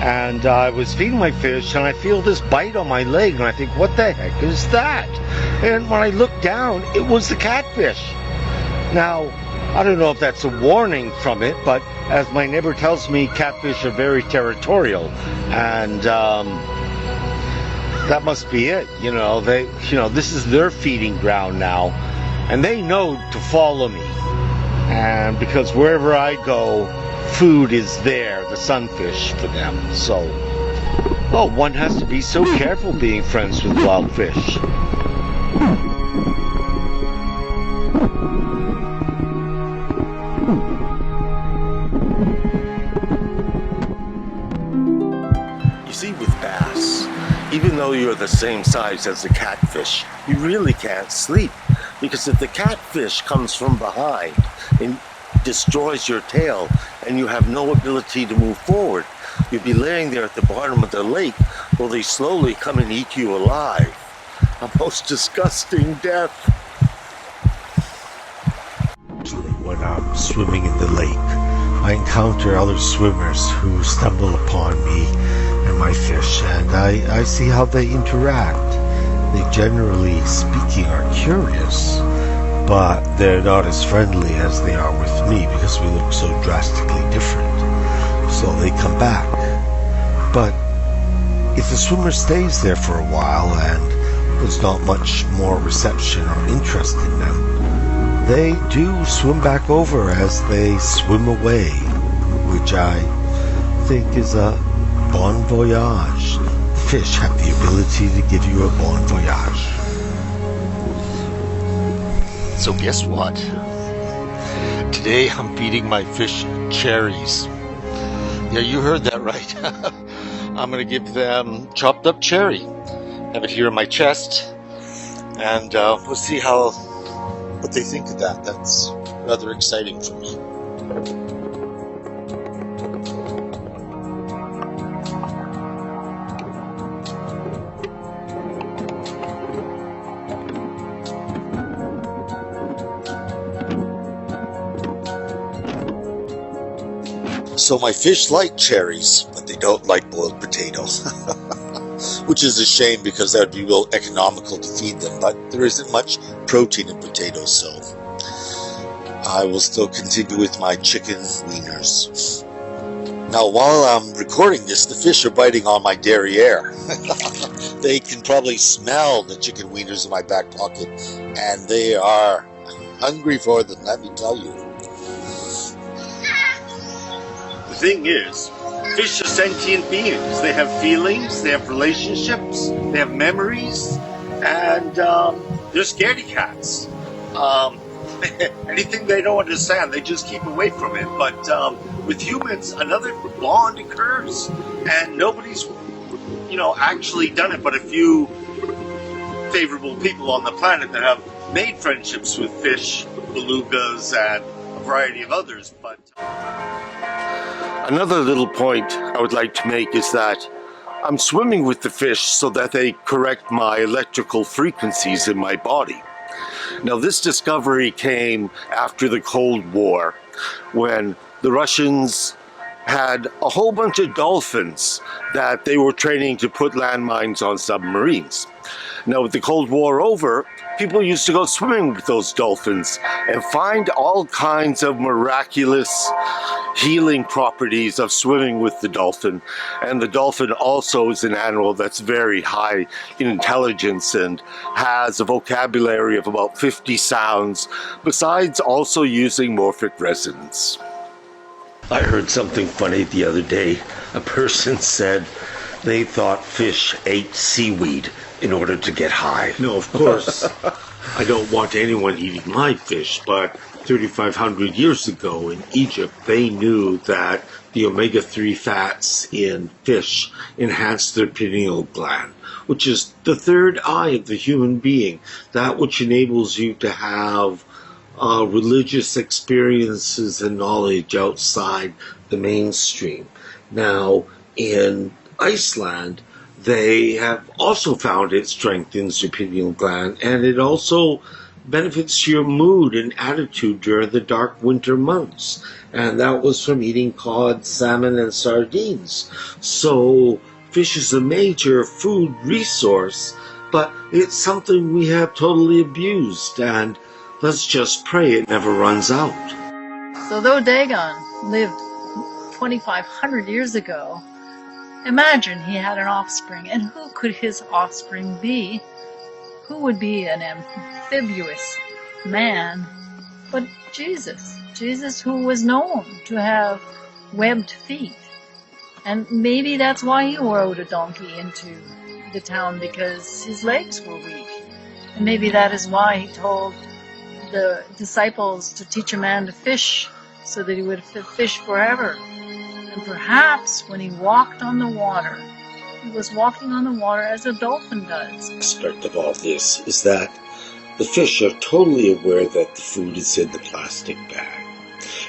And I was feeding my fish, and I feel this bite on my leg, and I think, what the heck is that? And when I looked down, it was the catfish. Now, I don't know if that's a warning from it, but as my neighbor tells me, catfish are very territorial. And that must be it. This is their feeding ground now, and they know to follow me. And because wherever I go, food is there, the sunfish for them. So, one has to be so careful being friends with wild fish. You see, with bass, even though you're the same size as the catfish, you really can't sleep. Because if the catfish comes from behind and destroys your tail and you have no ability to move forward, you'll be laying there at the bottom of the lake while they slowly come and eat you alive. A most disgusting death. When I'm swimming in the lake, I encounter other swimmers who stumble upon me and my fish, and I see how they interact. They, generally speaking, are curious, but they're not as friendly as they are with me because we look so drastically different. So they come back. But if the swimmer stays there for a while and there's not much more reception or interest in them, they do swim back over as they swim away, which I think is a bon voyage. Fish have the ability to give you a bon voyage. So guess what? Today I'm feeding my fish cherries. Yeah, you heard that right. I'm going to give them chopped up cherry. Have it here in my chest, and we'll see what they think of that. That's rather exciting for me. So my fish like cherries, but they don't like boiled potatoes. Which is a shame because that would be real economical to feed them, but there isn't much protein in potatoes, so I will still continue with my chicken wieners. Now, while I'm recording this, the fish are biting on my derriere. They can probably smell the chicken wieners in my back pocket, and they are hungry for them, let me tell you. The thing is, fish are sentient beings. They have feelings, they have relationships, they have memories, and they're scaredy cats. Anything they don't understand, they just keep away from it. But with humans, another bond occurs, and nobody's, actually done it but a few favorable people on the planet that have made friendships with fish, belugas, and a variety of others. But another little point I would like to make is that I'm swimming with the fish so that they correct my electrical frequencies in my body. Now, this discovery came after the Cold War, when the Russians had a whole bunch of dolphins that they were training to put landmines on submarines. Now, with the Cold War over, people used to go swimming with those dolphins and find all kinds of miraculous healing properties of swimming with the dolphin. And the dolphin also is an animal that's very high in intelligence and has a vocabulary of about 50 sounds, besides also using morphic resonance. I heard something funny the other day. A person said they thought fish ate seaweed in order to get high. No, of course, I don't want anyone eating my fish, but 3,500 years ago in Egypt, they knew that the omega-3 fats in fish enhance their pineal gland, which is the third eye of the human being, that which enables you to have religious experiences and knowledge outside the mainstream. Now, in Iceland, they have also found it strengthens your pineal gland, and it also benefits your mood and attitude during the dark winter months. And that was from eating cod, salmon, and sardines. So fish is a major food resource, but it's something we have totally abused, and let's just pray it never runs out. So though Dagon lived 2,500 years ago, Imagine he had an offspring, and who could his offspring be? Who would be an amphibious man but Jesus? Jesus, who was known to have webbed feet. And maybe that's why he rode a donkey into the town, because his legs were weak. And maybe that is why he told the disciples to teach a man to fish, so that he would fish forever. And perhaps when he walked on the water, he was walking on the water as a dolphin does. Aspect of all this is that the fish are totally aware that the food is in the plastic bag.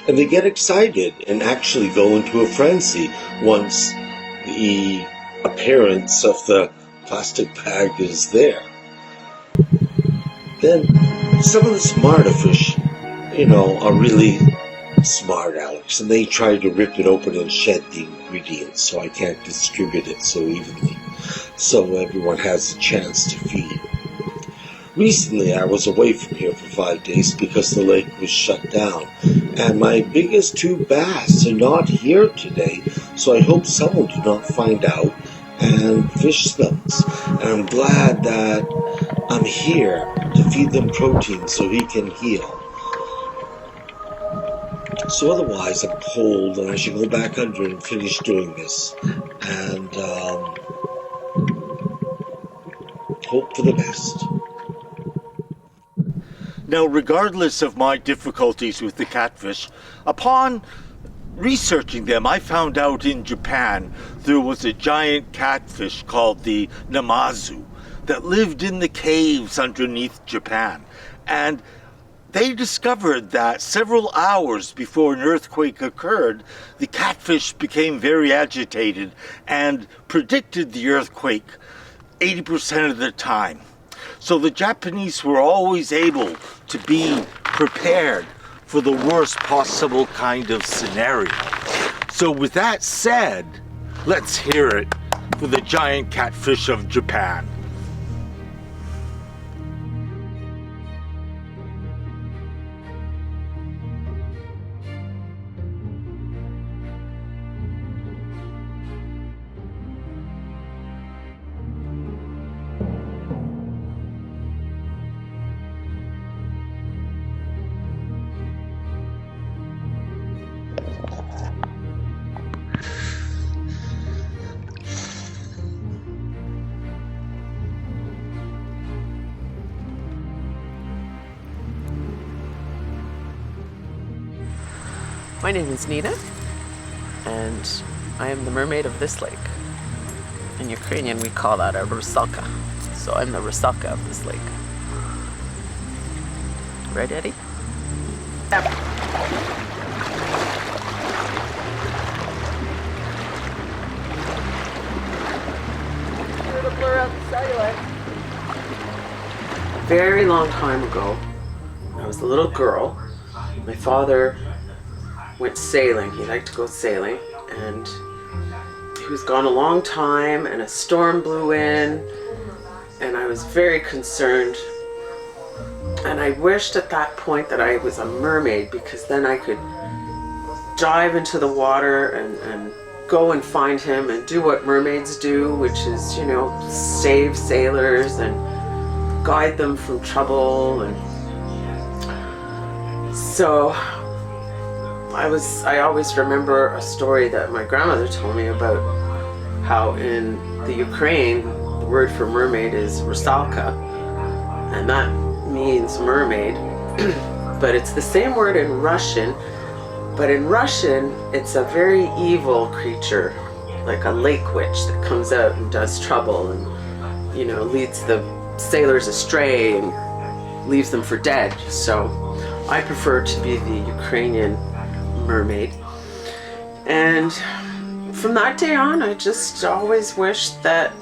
And they get excited and actually go into a frenzy once the appearance of the plastic bag is there. Then some of the smarter fish, are really smart, Alex, and they try to rip it open and shed the ingredients so I can't distribute it so evenly, so everyone has a chance to feed. Recently, I was away from here for 5 days because the lake was shut down, and my biggest 2 bass are not here today, so I hope someone did not find out and fish those. And I'm glad that I'm here to feed them protein so he can heal. So otherwise, I'm cold, and I should go back under and finish doing this, and hope for the best. Now, regardless of my difficulties with the catfish, upon researching them, I found out in Japan there was a giant catfish called the namazu that lived in the caves underneath Japan. And they discovered that several hours before an earthquake occurred, the catfish became very agitated and predicted the earthquake 80% of the time. So the Japanese were always able to be prepared for the worst possible kind of scenario. So with that said, let's hear it for the giant catfish of Japan. My name is Nina, and I am the mermaid of this lake. In Ukrainian, we call that a rusalka. So I'm the rusalka of this lake. Right, Eddie? Yep. To blur out the cellulite. Very long time ago, when I was a little girl, my father went sailing. He liked to go sailing, and he was gone a long time, and a storm blew in, and I was very concerned, and I wished at that point that I was a mermaid, because then I could dive into the water and go and find him and do what mermaids do, which is, save sailors and guide them from trouble. And so I always remember a story that my grandmother told me about how in the Ukraine, the word for mermaid is rusalka, and that means mermaid, but it's the same word in Russian, but in Russian, it's a very evil creature, like a lake witch that comes out and does trouble and, leads the sailors astray and leaves them for dead. So I prefer to be the Ukrainian mermaid. And from that day on, I just always wished that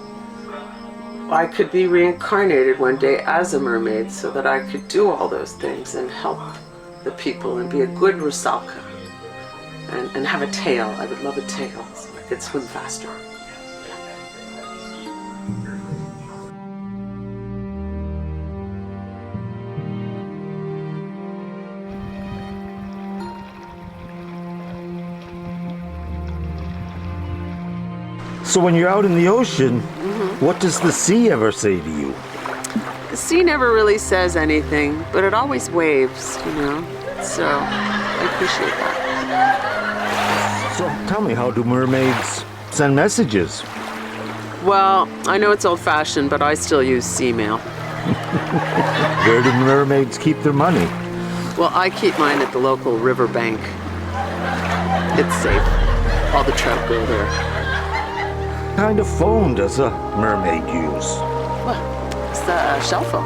I could be reincarnated one day as a mermaid so that I could do all those things and help the people and be a good rusalka and have a tail. I would love a tail so I could swim faster. So when you're out in the ocean, what does the sea ever say to you? The sea never really says anything, but it always waves, you know. So I appreciate that. So tell me, how do mermaids send messages? Well, I know it's old-fashioned, but I still use sea mail. Where do mermaids keep their money? Well, I keep mine at the local riverbank. It's safe. All the trout go there. What kind of phone does a mermaid use? Well, it's a shell phone.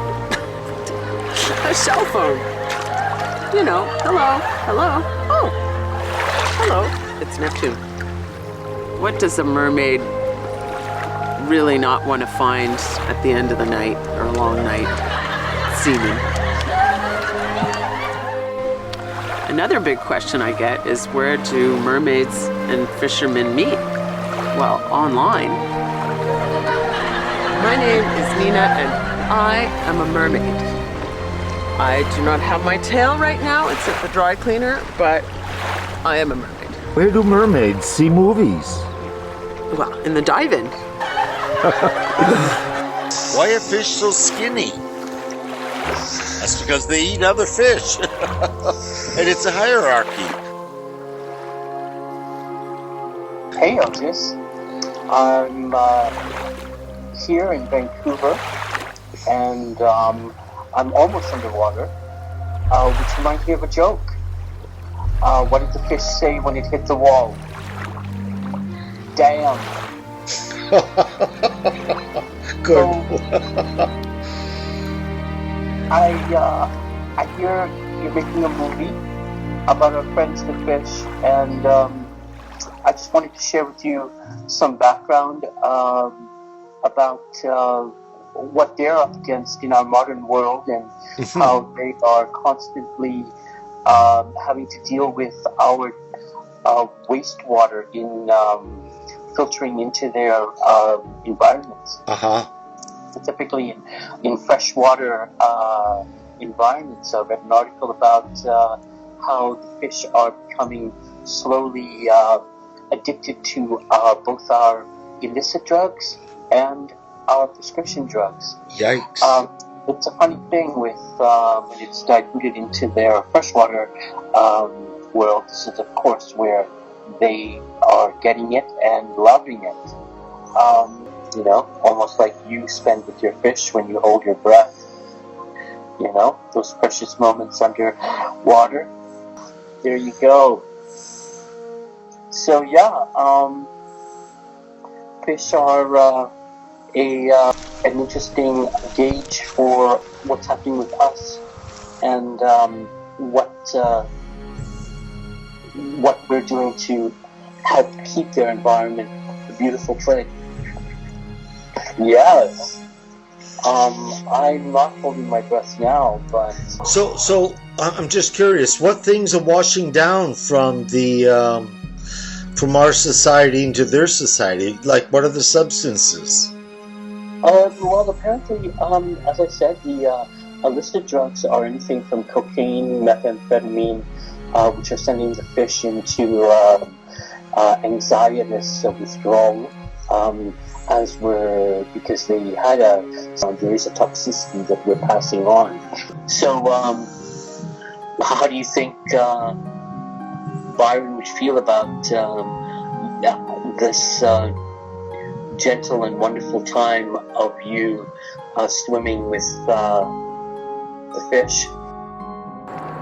A shell phone. You know, hello, hello, oh, hello. It's Neptune. What does a mermaid really not want to find at the end of the night or a long night? Semen. Another big question I get is, where do mermaids and fishermen meet? Well, online. My name is Nina and I am a mermaid. I do not have my tail right now, it's at the dry cleaner, but I am a mermaid. Where do mermaids see movies? Well, in the dive-in. Why are fish so skinny? That's because they eat other fish. And it's a hierarchy. Hey, Otis. I'm here in Vancouver, and I'm almost underwater. Would you mind hearing a joke? What did the fish say when it hit the wall? Damn. Good. I hear you're making a movie about our friends the fish, and I just wanted to share with you some background about what they're up against in our modern world, and how they are constantly having to deal with our wastewater in filtering into their environments. Typically in freshwater environments. I read an article about how the fish are becoming slowly addicted to both our illicit drugs and our prescription drugs. Yikes. It's a funny thing with when it's diluted into their freshwater world. This is, of course, where they are getting it and loving it. You know, almost like you spend with your fish when you hold your breath. You know, those precious moments under water. There you go. So yeah, fish are an interesting gauge for what's happening with us, and what we're doing to help keep their environment a beautiful place. Yes. I'm not holding my breath now, but So I'm just curious, what things are washing down from from our society into their society? Like, what are the substances? Well, apparently, as I said, the illicit drugs are anything from cocaine, methamphetamine, which are sending the fish into anxietous withdrawal, because they had there is a toxicity that we're passing on. So, how do you think Byron would feel about this gentle and wonderful time of you swimming with the fish?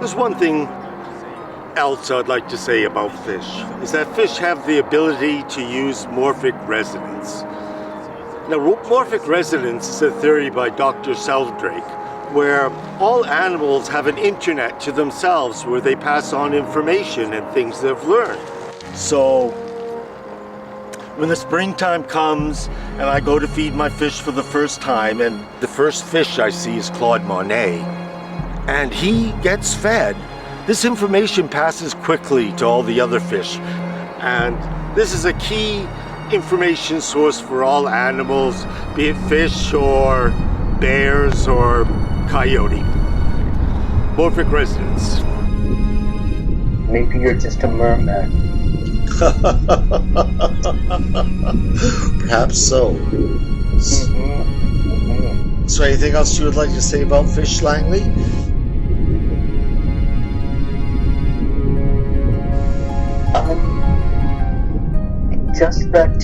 There's one thing else I'd like to say about fish, is that fish have the ability to use morphic resonance. Now, morphic resonance is a theory by Dr. Sheldrake, where all animals have an internet to themselves where they pass on information and things they've learned. So, when the springtime comes and I go to feed my fish for the first time, and the first fish I see is Claude Monet, and he gets fed, this information passes quickly to all the other fish. And this is a key information source for all animals, be it fish or bears or coyote. Morphic resonance. Maybe you're just a merman. Perhaps so. So anything else you would like to say about fish, Langley? Just that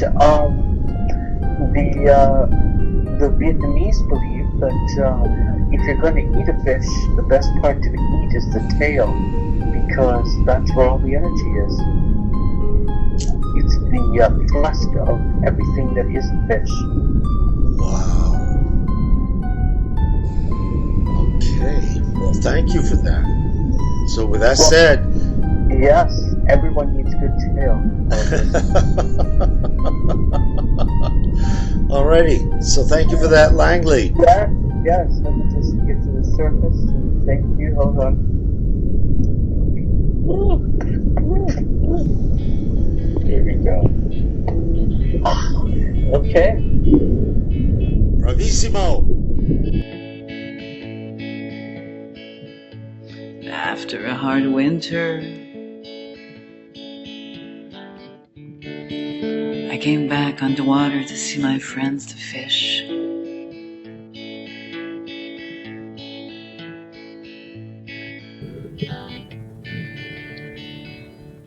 the Vietnamese believe that if you're going to eat a fish, the best part to eat is the tail, because that's where all the energy is. It's the thrust of everything that is fish. Wow. Okay. Well, thank you for that. So with that said... Yes, everyone needs good tail. Alrighty. So thank you for that, Langley. Yeah, yes. Let me just get to the surface and thank you. Hold on. Here we go. Okay. Bravissimo. After a hard winter, I came back on the water to see my friends, the fish.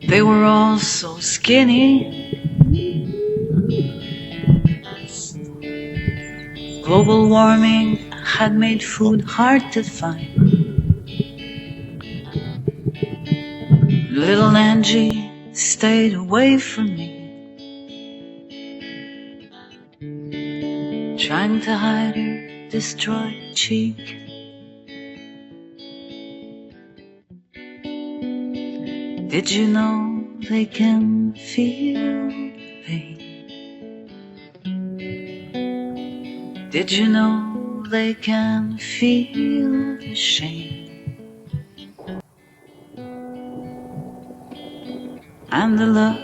They were all so skinny. Global warming had made food hard to find. Little Angie stayed away from me, trying to hide her destroyed cheek. Did you know they can feel pain? Did you know they can feel the shame? And the love.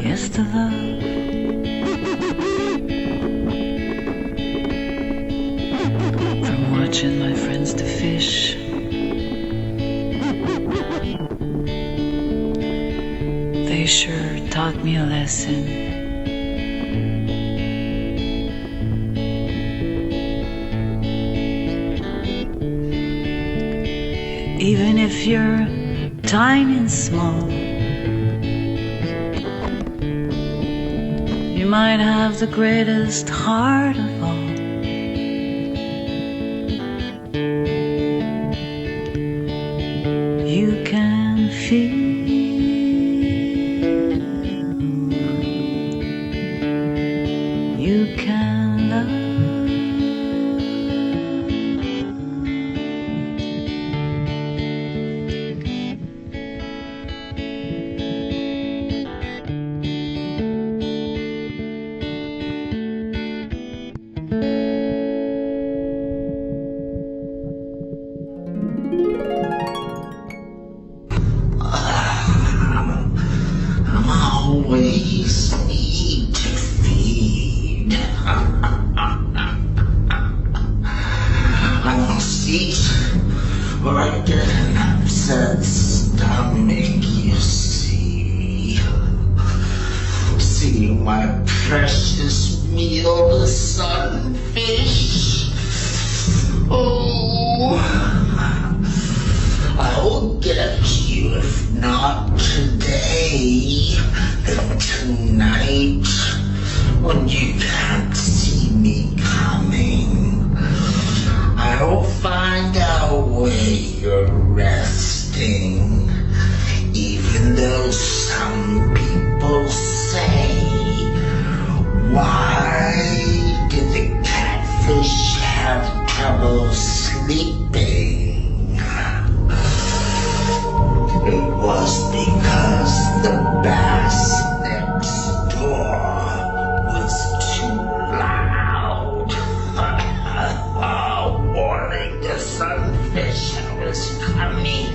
Yes, the love. From watching my friends to fish, they sure taught me a lesson. Even if you're tiny and small, you might have the greatest heart of all. You can feel, you can love. Always need to feed. I must eat or I get an upset stomach, you see. See my precious meal, the sunfish. Oh, I'll get you if not today, then tonight, when you can't see me coming. I'll find out where you're resting, even though some people say, why did the catfish have trouble sleeping? It was because the bass next door was too loud. Warning the sunfish I was coming.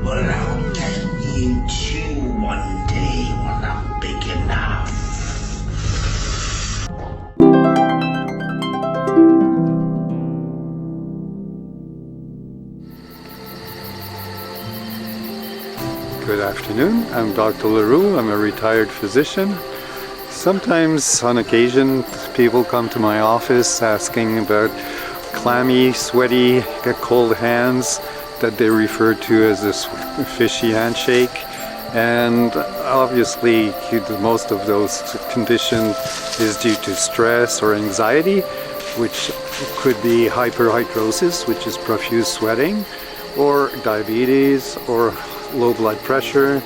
Well, I'll get you too one day when I'm big enough. Good afternoon. I'm Dr. LaRue. I'm a retired physician. Sometimes, on occasion, people come to my office asking about clammy, sweaty, cold hands that they refer to as a fishy handshake. And obviously, most of those conditions is due to stress or anxiety, which could be hyperhidrosis, which is profuse sweating, or diabetes, or low blood pressure.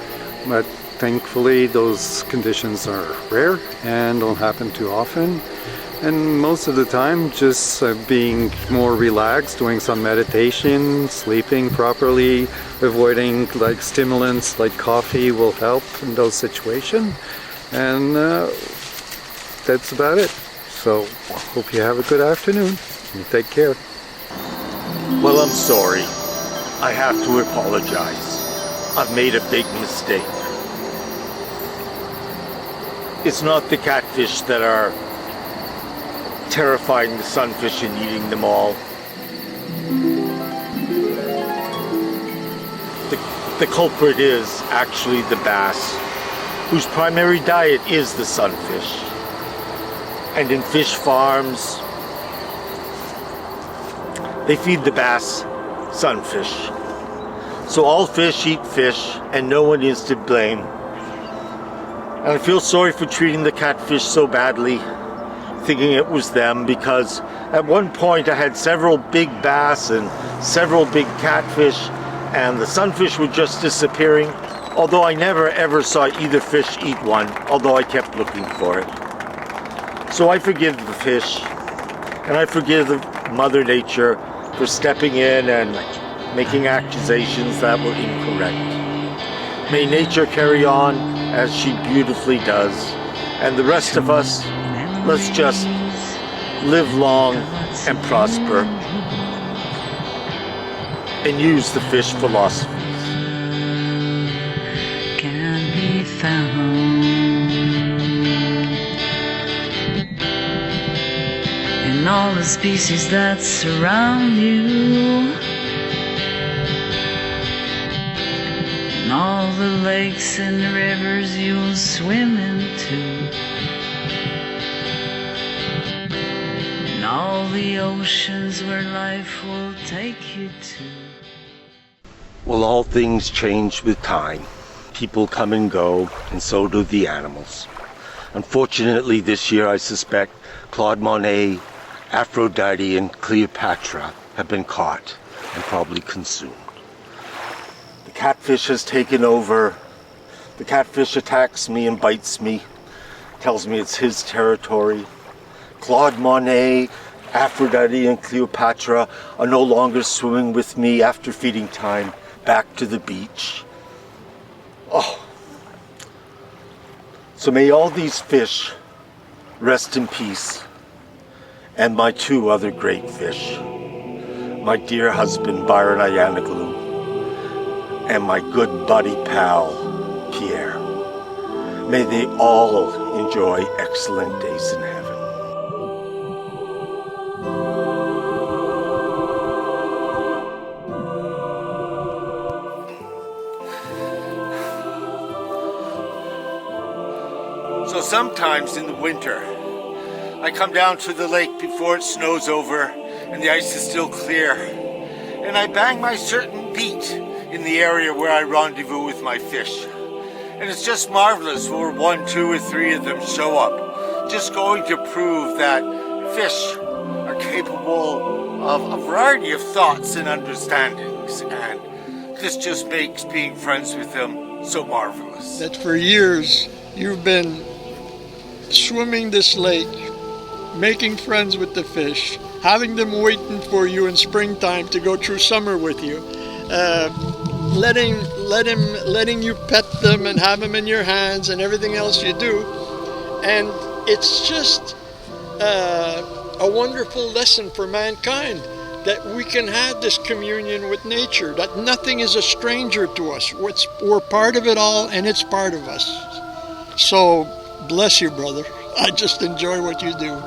But thankfully, those conditions are rare and don't happen too often. And most of the time, just being more relaxed, doing some meditation, sleeping properly, avoiding like stimulants like coffee will help in those situations. And that's about it. So hope you have a good afternoon and take care. Well, I'm sorry. I have to apologize. I've made a big mistake. It's not the catfish that are terrifying the sunfish and eating them all. The culprit is actually the bass, whose primary diet is the sunfish. And in fish farms, they feed the bass sunfish. So all fish eat fish, and no one is to blame. And I feel sorry for treating the catfish so badly, thinking it was them, because at one point I had several big bass and several big catfish, and the sunfish were just disappearing, although I never ever saw either fish eat one, although I kept looking for it. So I forgive the fish, and I forgive Mother Nature for stepping in and making accusations that were incorrect. May nature carry on as she beautifully does, and the rest of us, let's just live long and prosper and use the fish philosophy. Can be found in all the species that surround you, in all the lakes and rivers you'll swim into, all the oceans where life will take you to. Well, all things change with time. People come and go, and so do the animals. Unfortunately, this year I suspect Claude Monet, Aphrodite, and Cleopatra have been caught and probably consumed. The catfish has taken over. The catfish attacks me and bites me, tells me it's his territory. Claude Monet, Aphrodite, and Cleopatra are no longer swimming with me after feeding time back to the beach. Oh. So may all these fish rest in peace, and my two other great fish, my dear husband Byron Ayanoglu, and my good buddy pal Pierre. May they all enjoy excellent days in heaven. So sometimes in the winter, I come down to the lake before it snows over and the ice is still clear, and I bang my certain beat in the area where I rendezvous with my fish. And it's just marvelous where 1, 2, or 3 of them show up, just going to prove that fish are capable of a variety of thoughts and understandings, and this just makes being friends with them so marvelous. That for years you've been swimming this lake, making friends with the fish, having them waiting for you in springtime to go through summer with you, letting you pet them and have them in your hands and everything else you do. And it's just a wonderful lesson for mankind that we can have this communion with nature, that nothing is a stranger to us. We're part of it all, and it's part of us. So bless you, brother. I just enjoy what you do.